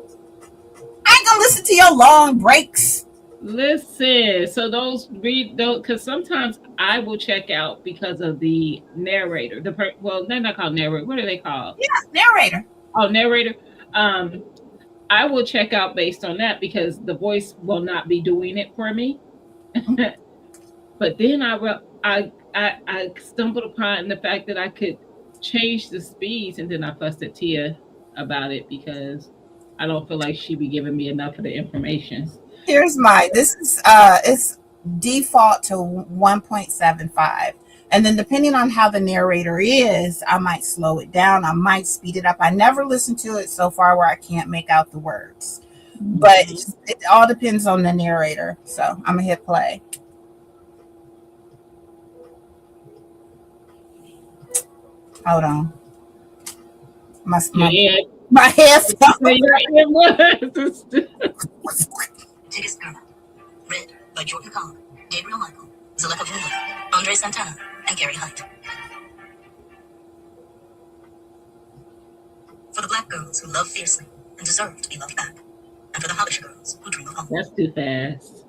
I ain't going to listen to your long breaks. Listen, so those read those because sometimes I will check out because of the narrator. Well, they're not called narrator. What are they called? Yeah, narrator. Oh, narrator. Um, I will check out based on that because the voice will not be doing it for me. But then I stumbled upon the fact that I could change the speeds, and then I fussed at Tia about it because I don't feel like she be giving me enough of the information. Here's my, this is, it's default to 1.75. And then depending on how the narrator is, I might slow it down. I might speed it up. I never listened to it so far where I can't make out the words. But it all depends on the narrator. So I'm going to hit play. Hold on. My headphones. Tigris Girma. Read by Jordan Cobb, Gabriel Michael, Zaleka Vula, Andre Santana, and Gary Height. For the black girls who love fiercely and deserve to be loved back. And for the Habesha girls who dream of home. That's too fast.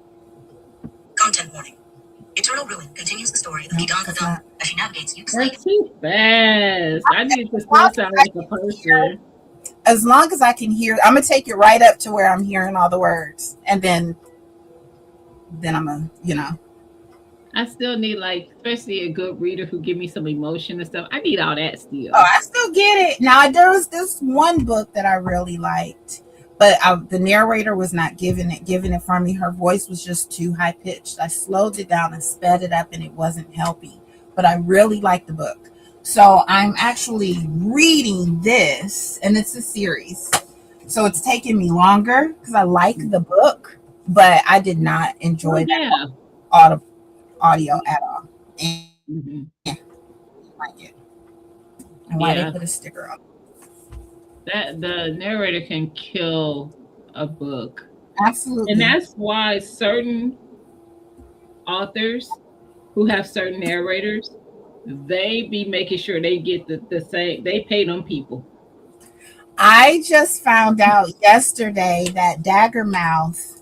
Content warning. Eternal Ruin continues the story of Gidan Adam as she navigates youth That's too fast. I need to still sound like a person. As long as I can hear, I'm gonna take it right up to where I'm hearing all the words, and then I'm gonna, I still need like, especially a good reader who give me some emotion and stuff. I need all that still. Oh, I still get it. Now there was this one book that I really liked, but the narrator was not giving it for me. Her voice was just too high pitched. I slowed it down and sped it up, and it wasn't helping. But I really liked the book. So I'm actually reading this, and it's a series. So it's taking me longer because I like the book, but I did not enjoy that audio at all. And I like it. And why they put a sticker on? That the narrator can kill a book. Absolutely. And that's why certain authors who have certain narrators, they be making sure they get the same. They pay them people. I just found out yesterday that Daggermouth,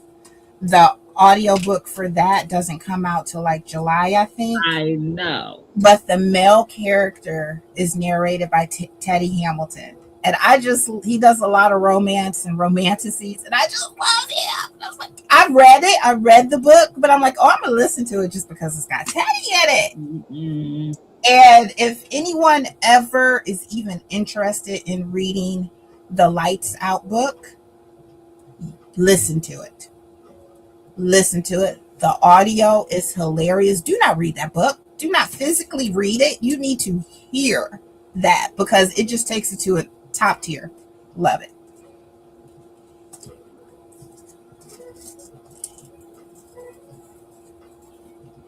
the audiobook for that doesn't come out till like July, I think. I know. But the male character is narrated by Teddy Hamilton. And he does a lot of romance and romanticities, and I just love him. I was like, I read the book, but I'm like, oh, I'm gonna listen to it just because it's got Teddy in it. Mm-mm. And if anyone ever is even interested in reading the Lights Out book, listen to it. Listen to it. The audio is hilarious. Do not read that book. Do not physically read it. You need to hear that because it just takes it to a top tier. Love it.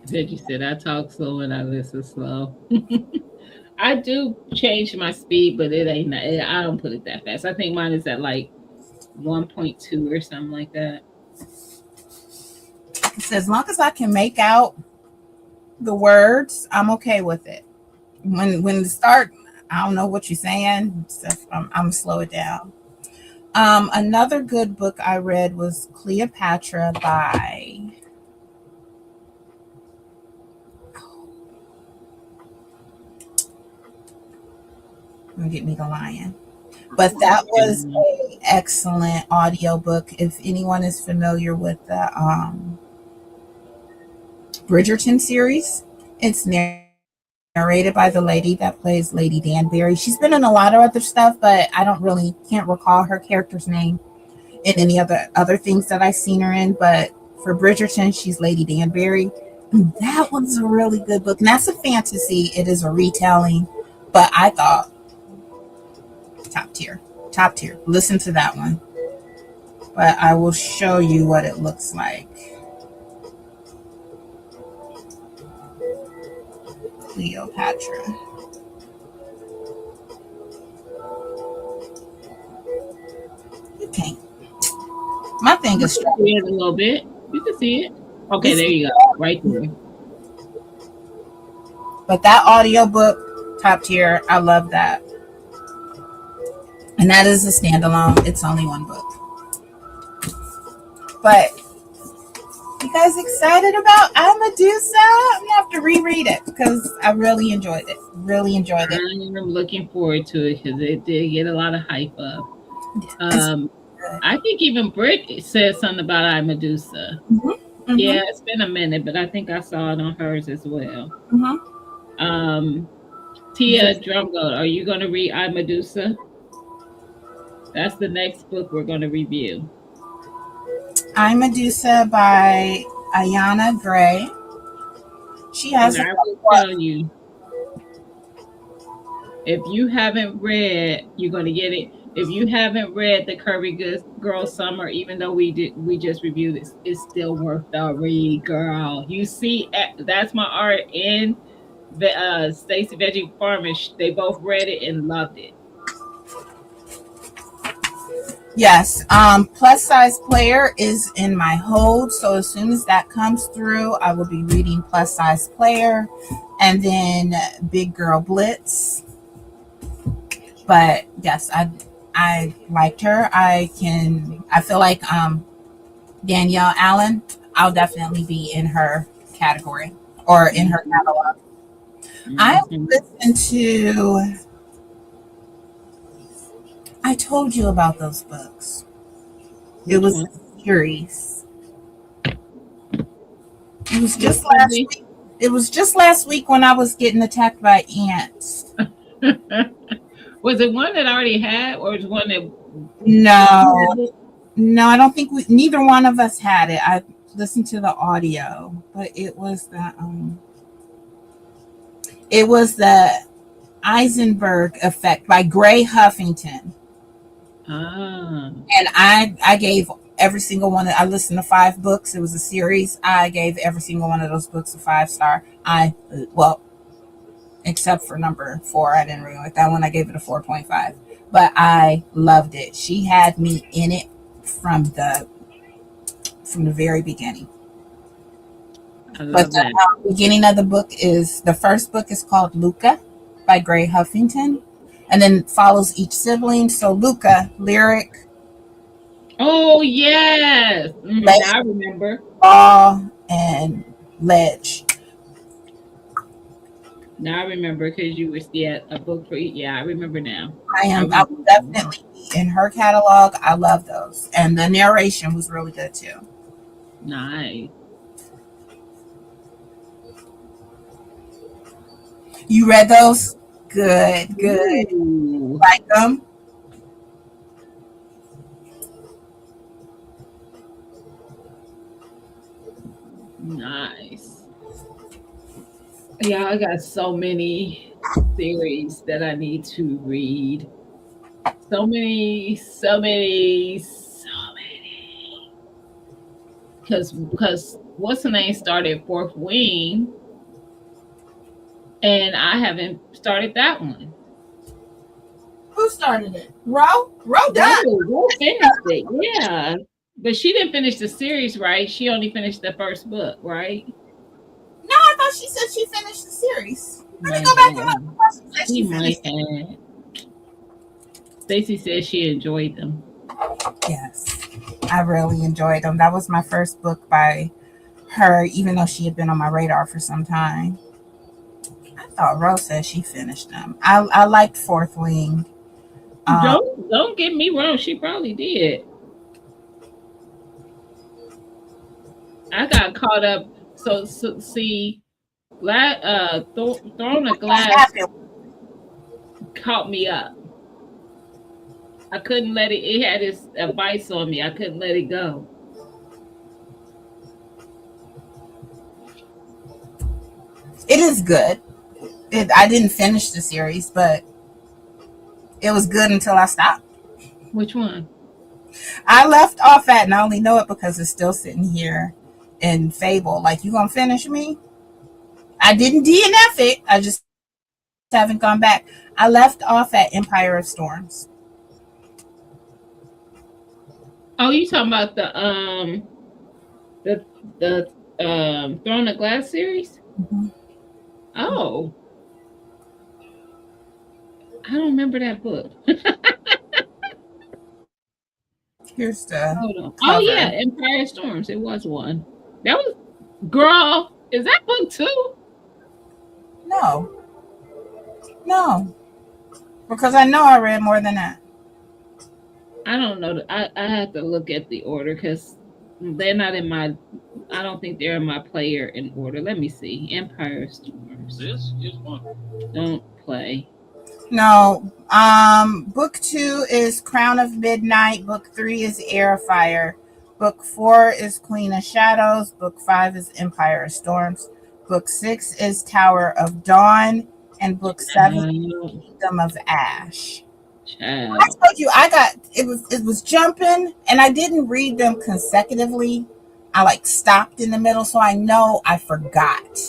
Veggie said, I talk slow and I listen slow. I do change my speed, but it ain't. I don't put it that fast. I think mine is at like 1.2 or something like that. So as long as I can make out the words, I'm okay with it. When the start, I don't know what you're saying. So I'm slow it down. Another good book I read was Cleopatra by Get Me the Lion. But that was an excellent audiobook. If anyone is familiar with the Bridgerton series, it's narrated by the lady that plays Lady Danbury. She's been in a lot of other stuff, but I can't recall her character's name in any other things that I've seen her in. But for Bridgerton, she's Lady Danbury. And that one's a really good book. And that's a fantasy. It is a retelling, but I thought top tier. Listen to that one. But I will show you what it looks like. Cleopatra. You can't. My thing is straight. A little bit. You can see it. Okay, there you go. Right there. But that audiobook, top tier. I love that. And that is a standalone. It's only one book. But you guys excited about I, Medusa? I'm gonna have to reread it because I really enjoyed it. I'm looking forward to it because it did get a lot of hype up. I think even Britt said something about I, Medusa. Mm-hmm. Mm-hmm. Yeah, it's been a minute, but I think I saw it on hers as well. Mm-hmm. Tia Drumgoat, are you going to read I, Medusa? That's the next book we're going to review. I, Medusa by Ayana Gray. She has. I will tell you, if you haven't read, you're going to get it. If you haven't read the Curvy Girl Summer, even though we just reviewed it, it's still worth the read, girl. You see, that's my art and Stacey Veggie Farmish. They both read it and loved it. Yes, Plus Size Player is in my hold, so as soon as that comes through, I will be reading Plus Size Player, and then Big Girl Blitz. But yes, I liked her. I feel like Danielle Allen, I'll definitely be in her category or in her catalog. Mm-hmm. I listened to. I told you about those books. It was a series. It was just last week. It was just last week when I was getting attacked by ants. Was it one that I already had, or was it one that? No, I don't think neither one of us had it. I listened to the audio, but it was the Eisenberg Effect by Gray Huffington. And I gave every single one. I listened to 5 books. It was a series. I gave every single one of those books a 5-star. Except for number 4, I didn't really like that one. I gave it a 4.5. But I loved it. She had me in it from the very beginning. I But love the that. beginning of the first book is called Luca by Gray Huffington, and then follows each sibling. So Luca, Lyric, Oh yes. Ledge, Now I remember. Law, and Ledge. Now I remember because you were yeah a book for yeah. I remember now. I I remember will now. definitely be in her catalog. I love those, and the narration was really good too. Nice. You read those? Good, good. Ooh, Like them? nice. Yeah, I got so many series that I need to read. So many, so many, so many. Because what's the name started Fourth Wing, and I haven't started that one. Who started it? Ro? Ro done. Ro finished it, yeah. But she didn't finish the series, right? She only finished the first book, right? No, I thought she said she finished the series. Let me Might go back and have. look. I thought she said She she might finished it. have. Stacy said she enjoyed them. Yes, I really enjoyed them. That was my first book by her, even though she had been on my radar for some time. I thought Rose said she finished them. I liked Fourth Wing. Um, Don't get me wrong. She probably did. I got caught up. So see, Throne of what Glass happened? caught me up. I couldn't let it. It had its advice on me. I couldn't let it go. It is good. I didn't finish the series, but it was good until I stopped. Which one? I left off at, and I only know it because it's still sitting here in Fable. Like, you gonna finish me? I didn't DNF it. I just haven't gone back. I left off at Empire of Storms. Oh, you talking about the the Throne of Glass series? Mm-hmm. Oh, I don't remember that book. Here's the Hold on. Oh yeah, cover. Empire Storms. It was one. That was girl. Is that book two? No, no, because I know I read more than that. I don't know. I have to look at the order because they're not in my. I don't think they're in my player in order. Let me see. Empire Storms. This is one. Don't play. No, book 2 is Crown of Midnight. Book 3 is Air of Fire. Book 4 is Queen of Shadows. Book 5 is Empire of Storms. Book 6 is Tower of Dawn. And book 7 is Child, Kingdom of Ash. I child. told you I got it was jumping, and I didn't read them consecutively. I like stopped in the middle, so I know I forgot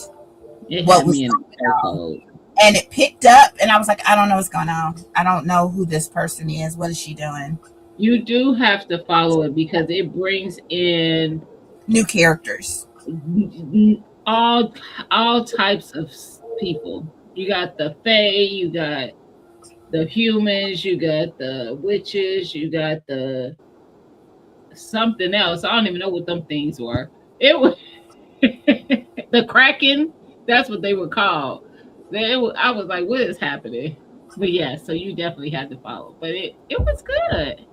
It what had was me in going a on. chokehold. And it picked up, and I was like, I don't know what's going on. I don't know who this person is. What is she doing? You do have to follow it because it brings in New characters. all all types of people. You got the fae, you got the humans, you got the witches, you got the something else. I don't even know what them things were. It was the Kraken. That's what they were called. I was like, what is happening? But yeah, so you definitely had to follow. But it was good.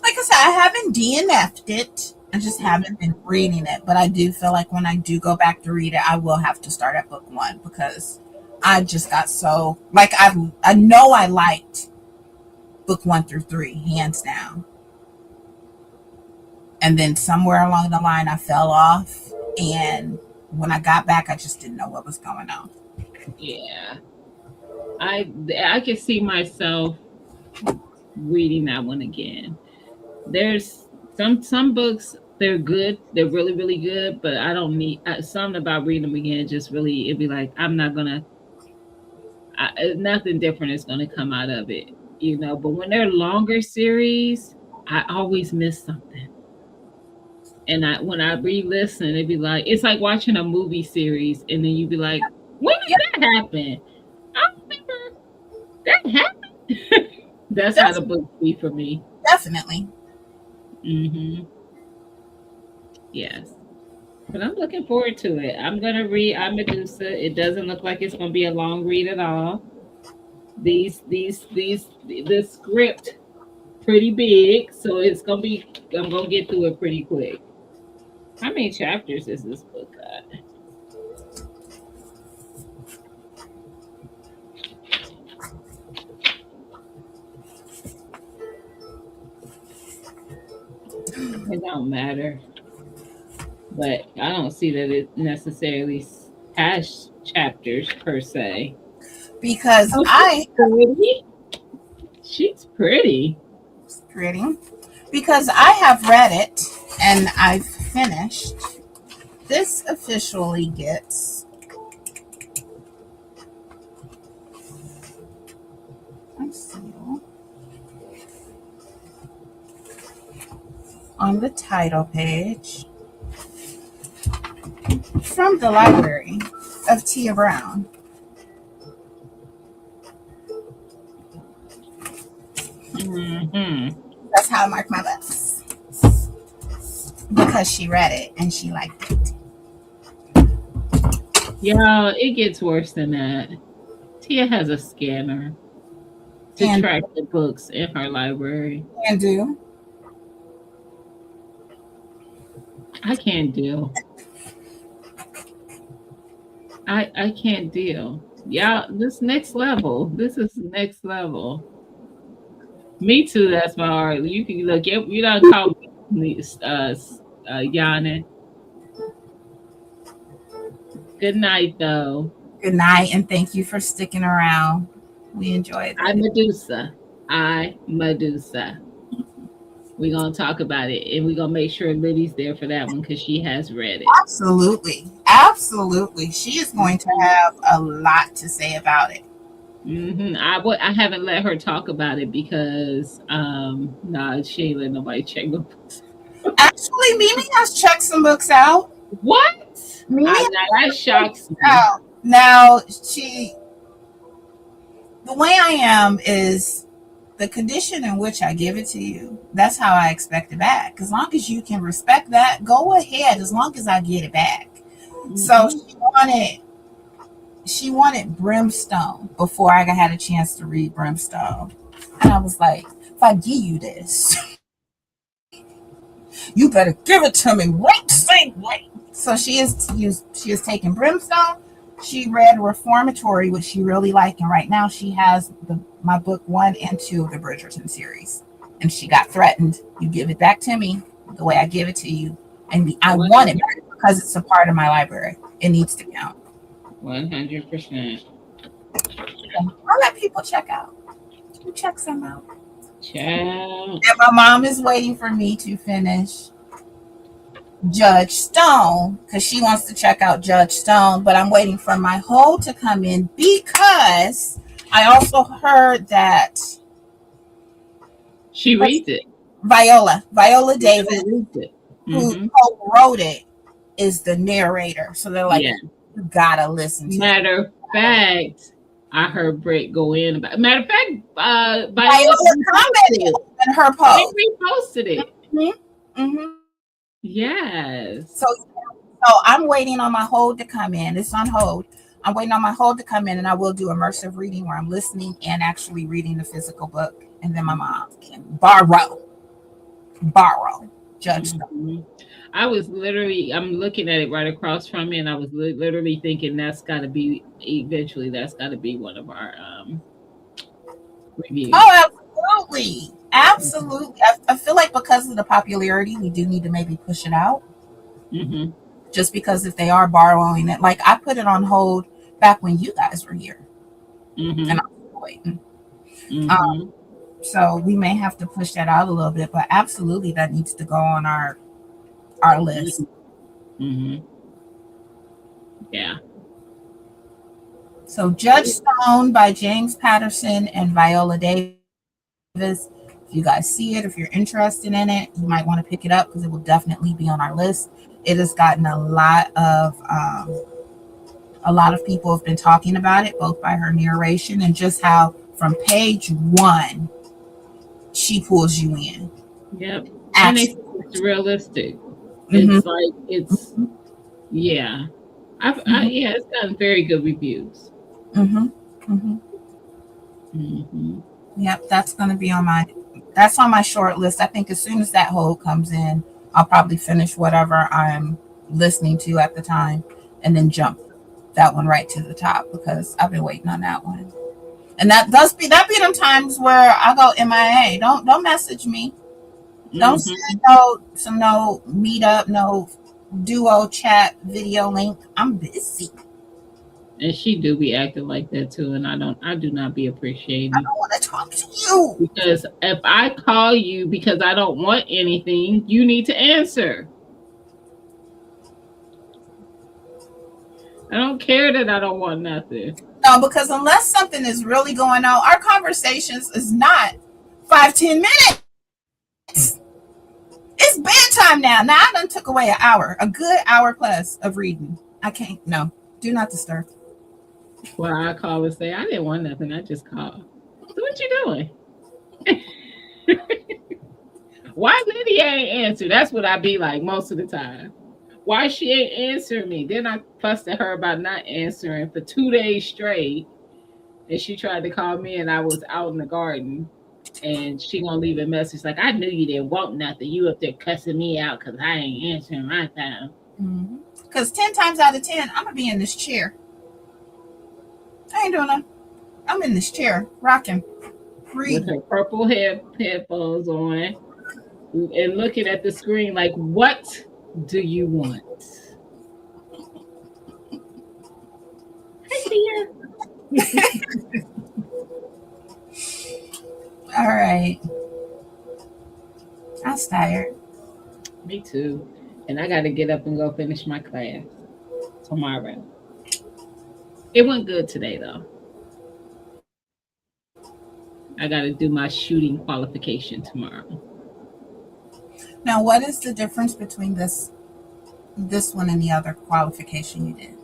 Like I said, I haven't DNF'd it. I just haven't been reading it. But I do feel like when I do go back to read it, I will have to start at book 1 because I just got so like I know I liked book 1 through 3 hands down, and then somewhere along the line I fell off, and when I got back, I just didn't know what was going on. Yeah, I can see myself reading that one again. There's some books they're good, they're really good, but I don't need something about reading them again. Just really, it'd be like I'm not gonna. Nothing different is gonna come out of it, you know. But when they're longer series, I always miss something. And when I re-listen, it'd be like it's like watching a movie series, and then you'd be like, "When Yeah, did that happen? I don't remember that happened." That's how the def- books be for me. definitely. Hmm. Yes, but I'm looking forward to it. I'm gonna read I Medusa. It doesn't look like it's gonna be a long read at all. The script pretty big, so it's gonna be. I'm gonna get through it pretty quick. How many chapters is this book got? It don't matter, but I don't see that it necessarily has chapters per se. Because Oh, she's I pretty. She's pretty. pretty. Because I have read it and I've finished. This officially gets, let's see, on the title page from the library of Tia Brown. Hmm. That's how I mark my books. Because she read it and she liked it. Yeah, it gets worse than that. Tia has a scanner to And track the books in her library. and do. I can't deal. I can't deal. Yeah, this next level. This is next level. Me too. That's my art. You can look. You don't call me yawning. Good night, though. Good night and thank you for sticking around. We enjoyed I it. Medusa. I Medusa. We're gonna talk about it, and we're gonna make sure Liddy's there for that one because she has read it. Absolutely. Absolutely. She is going to have a lot to say about it. I haven't let her talk about it because nah, she ain't let nobody check no books. Actually, Mimi has checked some books out. What? Mimi has Now that shocks me. out. Now, the way I am is the condition in which I give it to you. That's how I expect it back. As long as you can respect that, go ahead. As long as I get it back. So Hmm. she wanted Brimstone before I had a chance to read Brimstone, and I was like, if I give you this, you better give it to me right the same way. So she is taking Brimstone. She read Reformatory, which she really liked, and right now she has my book 1 and 2 of the Bridgerton series. And she got threatened. You give it back to me the way I give it to you, and I want it back because it's a part of my library. It needs to count. 100%. So I'll let people check out. You check some out. Child. And my mom is waiting for me to finish Judge Stone because she wants to check out Judge Stone, but I'm waiting for my hold to come in because I also heard that She reads it. Viola She Davis, reads it. who Hmm. wrote it, is the narrator. So they're like, Yeah. you gotta listen to it. Matter of fact, I heard Britt go in about. Matter of fact, Viola Viola reposted commented it. on her She post. reposted it. Hmm. Yes. So I'm waiting on my hold to come in. It's on hold. I'm waiting on my hold to come in, and I will do immersive reading where I'm listening and actually reading the physical book, and then my mom can borrow Judge Stone. Mhm. I'm looking at it right across from me, and I was literally thinking that's got to be eventually. That's got to be one of our reviews. Oh, absolutely, absolutely. I feel like because of the popularity, we do need to maybe push it out. Hmm. Just because if they are borrowing it, like I put it on hold back when you guys were here, and Hmm. I'm waiting. Um, Hmm. so we may have to push that out a little bit, but absolutely that needs to go on our list. Hmm. Yeah. So Judge Stone by James Patterson and Viola Davis. If you guys see it, if you're interested in it, you might want to pick it up because it will definitely be on our list. It has gotten a lot of people have been talking about it, both by her narration and just how from page one she pulls you in. Yep. And Actually, it's realistic. mm-hmm, It's like it's yeah. Yeah, it's gotten very good reviews. mm-hmm, mm-hmm. Mm-hmm. Yep, that's going to be on my short list. I think as soon as that hold comes in, I'll probably finish whatever I'm listening to at the time and then jump that one right to the top because I've been waiting on that one. And that be them times where I go MIA. Don't message me. Don't send no meetup, no duo chat video link. I'm busy. And she do be acting like that too, and I do not be appreciating. I don't want to talk to you. Because if I call you because I don't want anything, you need to answer. I don't care that I don't want nothing. No, because unless something is really going on, our conversations is not 5-10 minutes. It's bedtime now. Now I done took away an hour, a good hour plus of reading. I can't. No, do not disturb. Well, I call and say I didn't want nothing. I just called. So what you doing? Why Lydia ain't answer? That's what I be like most of the time. Why she ain't answering me? Then I fussed at her about not answering for 2 days straight. And she tried to call me and I was out in the garden. And she gonna leave a message like, I knew you didn't want nothing. You up there cussing me out because I ain't answering my phone. Because 10 times out of 10, I'm gonna be in this chair. I ain't doing nothing. I'm in this chair, rocking, with her purple headphones on, and looking at the screen like, what do you want? Hi, dear. All right. I was tired. Me too. And I got to get up and go finish my class tomorrow. It went good today, though. I got to do my shooting qualification tomorrow. Now, what is the difference between this one and the other qualification you did?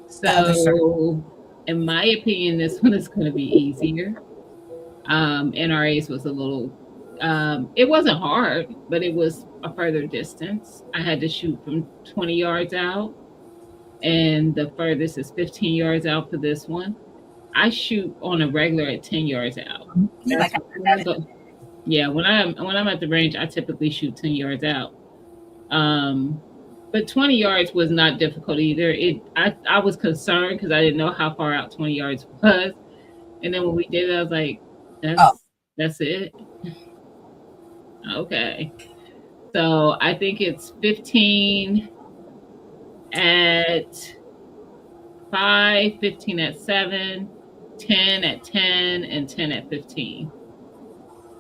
So, in my opinion, this one is going to be easier. NRA's was a little, it wasn't hard, but it was a further distance. I had to shoot from 20 yards out, and the furthest is 15 yards out for this one. I shoot on a regular at 10 yards out. Yeah, when I'm at the range, I typically shoot 10 yards out. But 20 yards was not difficult either. I was concerned because I didn't know how far out 20 yards was. And then when we did it, I was like, that's it. Okay. So I think it's 15 at 5, 15 at 7, 10 at 10, and 10 at 15.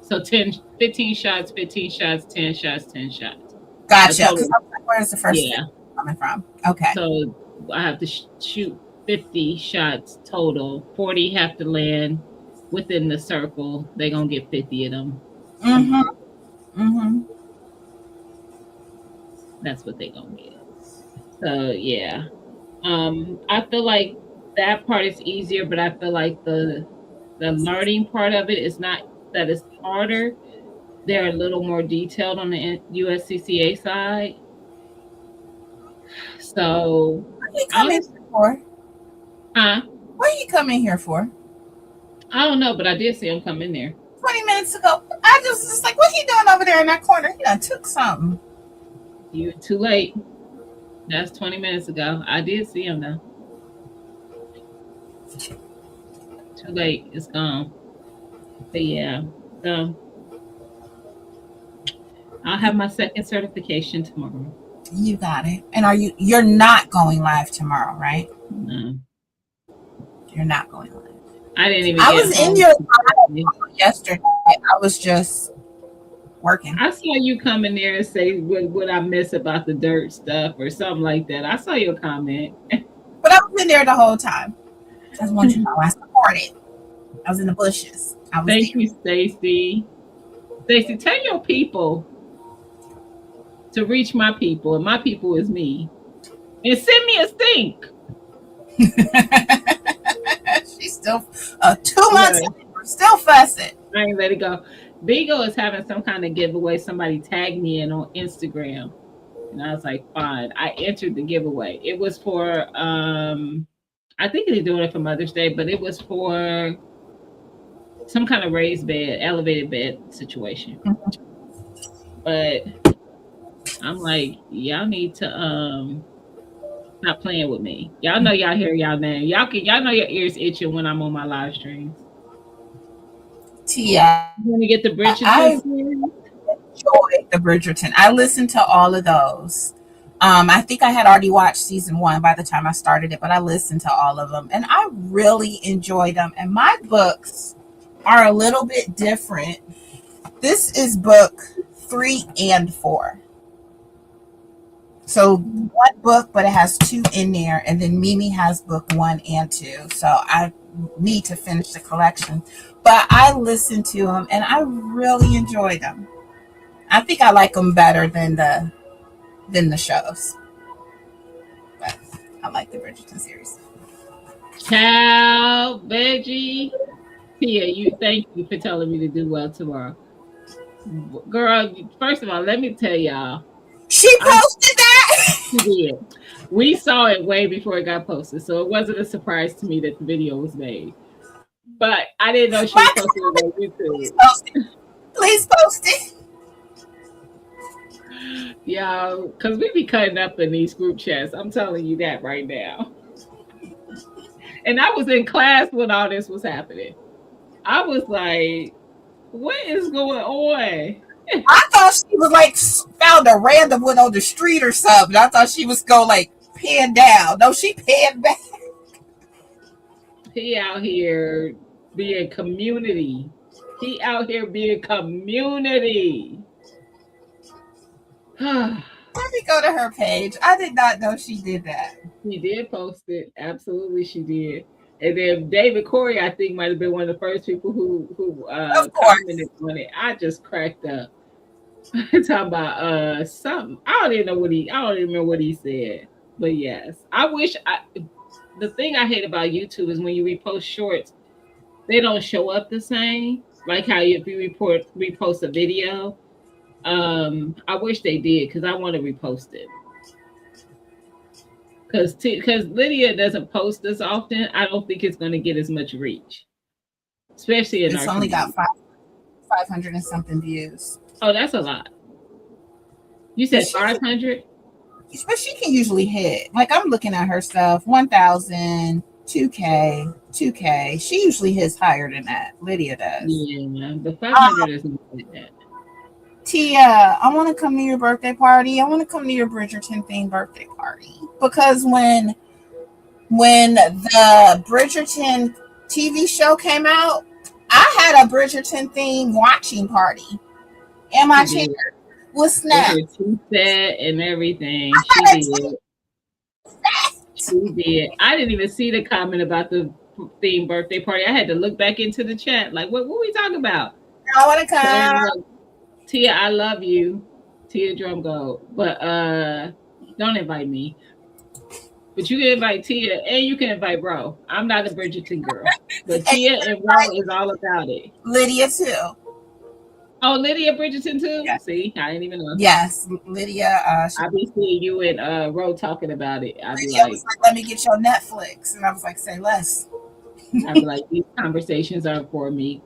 So 15 shots, 15 shots, 10 shots, 10 shots. Gotcha. Where's the first coming from? Okay. So I have to shoot 50 shots total. 40 have to land within the circle. They're going to get 50 of them. That's what they're going to get. So, yeah. I feel like that part is easier, but I feel like the learning part of it is not that it's harder. They're a little more detailed on the USCCA side. So, what are you coming here for? Huh? What are you coming here for? I don't know, but I did see him come in there 20 minutes ago. I just like, what he doing over there in that corner? He done took something. You too late. That's 20 minutes ago. I did see him though. Too late. It's gone. But yeah. So I'll have my second certification tomorrow. You got it. And you're not going live tomorrow, right? No. You're not going live. I didn't even I was in your live yesterday. I was just working. I saw you come in there and say what I miss about the dirt stuff or something like that. I saw your comment. But I was in there the whole time. I just want you to know I supported. I was in the bushes. Thank you, Stacy. Stacey, tell your people to reach my people, and my people is me. And send me a stink. She's still 2 months Yeah, in, still fussing. I ain't let it go. Beagle is having some kind of giveaway. Somebody tagged me in on Instagram. And I was like, fine. I entered the giveaway. It was for I think they're doing it for Mother's Day, but it was for some kind of raised bed, elevated bed situation. But I'm like, y'all need to stop playing with me. Y'all know y'all hear y'all name. Y'all know your ears itching when I'm on my live streams. Tia, You want to get the I Bridgerton series? enjoyed the Bridgerton. I listened to all of those. I think I had already watched season 1 by the time I started it, but I listened to all of them and I really enjoyed them. And my books are a little bit different. This is book 3 and 4. So one book, but it has 2 in there. And then Mimi has book 1 and 2. So I need to finish the collection. But I listened to them and I really enjoyed them. I think I like them better than the shows. But I like the Bridgerton series. Ciao, veggie. Tia, you thank you for telling me to do well tomorrow. Girl, first of all, let me tell y'all. She posted that. She did. We saw it way before it got posted, so it wasn't a surprise to me that the video was made. But I didn't know she was posting it on Please YouTube. post it. Please post it. Y'all, because we be cutting up in these group chats. I'm telling you that right now. And I was in class when all this was happening. I was like, what is going on? I thought she was like found a random one on the street or something. I thought she was going like pan down. No, she panned back. He out here being community. He out here being community. Let me go to her page. I did not know she did that. She did post it. Absolutely, she did. And then David Corey, I think, might have been one of the first people who commented on it. I just cracked up. Talking about something. I don't even remember what he said. But yes. The thing I hate about YouTube is when you repost shorts, they don't show up the same. Like how if you repost a video. I wish they did because I want to repost it. Because Lydia doesn't post this often, I don't think it's going to get as much reach, especially in it's our only community. got 500 and something views. Oh, that's a lot. You said 500? But she can usually hit. Like I'm looking at her stuff, 1,000, 2K, 2K. She usually hits higher than that. Lydia does. Yeah, the 500 is not like that. Tia, I want to come to your birthday party. I want to come to your Bridgerton themed birthday party. Because when the Bridgerton TV show came out, I had a Bridgerton themed watching party in my chair with snacks. Tea set and everything. She did. I didn't even see the comment about the themed birthday party. I had to look back into the chat. Like, what we talking about? I want to come. Tia, I love you. Tia Drum Gold. But don't invite me. But you can invite Tia and you can invite Ro. I'm not a Bridgerton girl. But Tia and Ro is all about it. Lydia too. Oh, Lydia Bridgerton too? Yes. See, I didn't even know. Yes, Lydia. I'll be seeing you and Ro talking about it. I'll Lydia be was like, let me get your Netflix. And I was like, say less. I'll be like, these conversations aren't for me.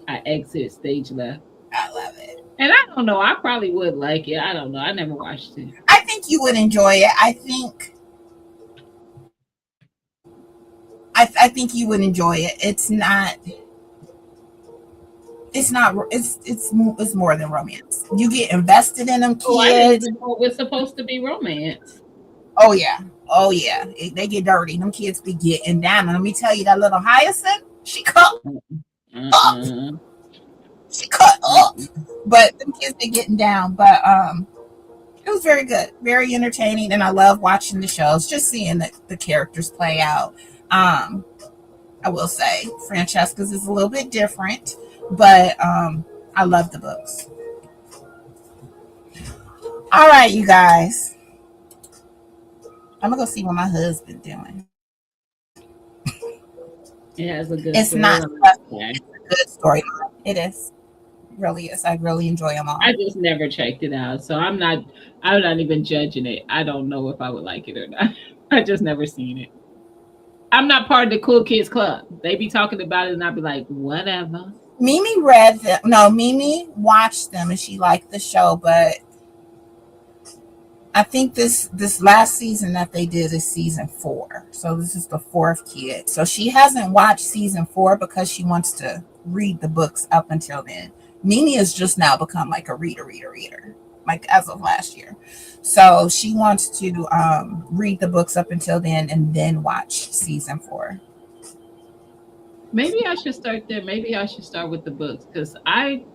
I exit stage left. I love it. And I don't know. I probably would like it. I don't know. I never watched it. I think you would enjoy it. I think you would enjoy it. It's more than romance. You get invested in them kids. Oh, I didn't even know it was supposed to be romance. Oh yeah. They get dirty. Them kids be getting down. And let me tell you, that little Hyacinth, she cut up. She cut up. But them kids be getting down. But it was very good, very entertaining, and I love watching the shows, just seeing the characters play out. I will say Francesca's is a little bit different, but I love the books. All right, you guys. I'm gonna go see what my husband doing. It has a good It's not storyline. fluffy. It's a good storyline. It is. It really is. I really enjoy them all. I just never checked it out, so I'm not even judging it. I don't know if I would like it or not. I just never seen it. I'm not part of the cool kids club. They be talking about it, and I'd be like, whatever. Mimi read them. No, Mimi watched them and she liked the show, but I think this last season that they did is season 4. So this is the 4th kid. So she hasn't watched season 4 because she wants to read the books up until then. Mimi has just now become like a reader, like as of last year. So she wants to read the books up until then and then watch season 4. Maybe I should start there. Maybe I should start with the books because I'm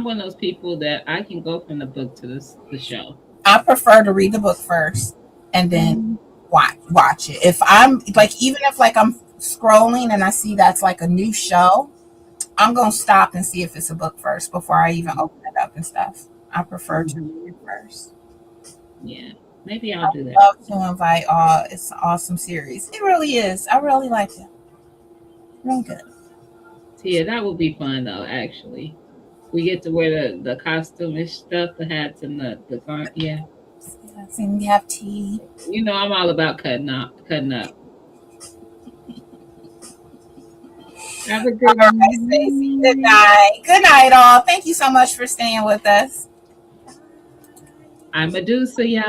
one of those people that I can go from the book to the show. I prefer to read the book first and then watch it. If I'm like, even if like I'm scrolling and I see that's like a new show, I'm gonna stop and see if it's a book first before I even open it up and stuff. I prefer to read it first. Yeah, maybe I'll do that. Love to invite all. It's an awesome series. It really is. I really like it. Really good. So yeah, that would be fun though. Actually, we get to wear the costume-ish stuff, the hats and the garment. Yeah, Yes, and we have tea. you know I'm all about cutting up. Have a All good right, Stacey. Good night. night. Good night, all. Thank you so much for staying with us. I'm Medusa, y'all.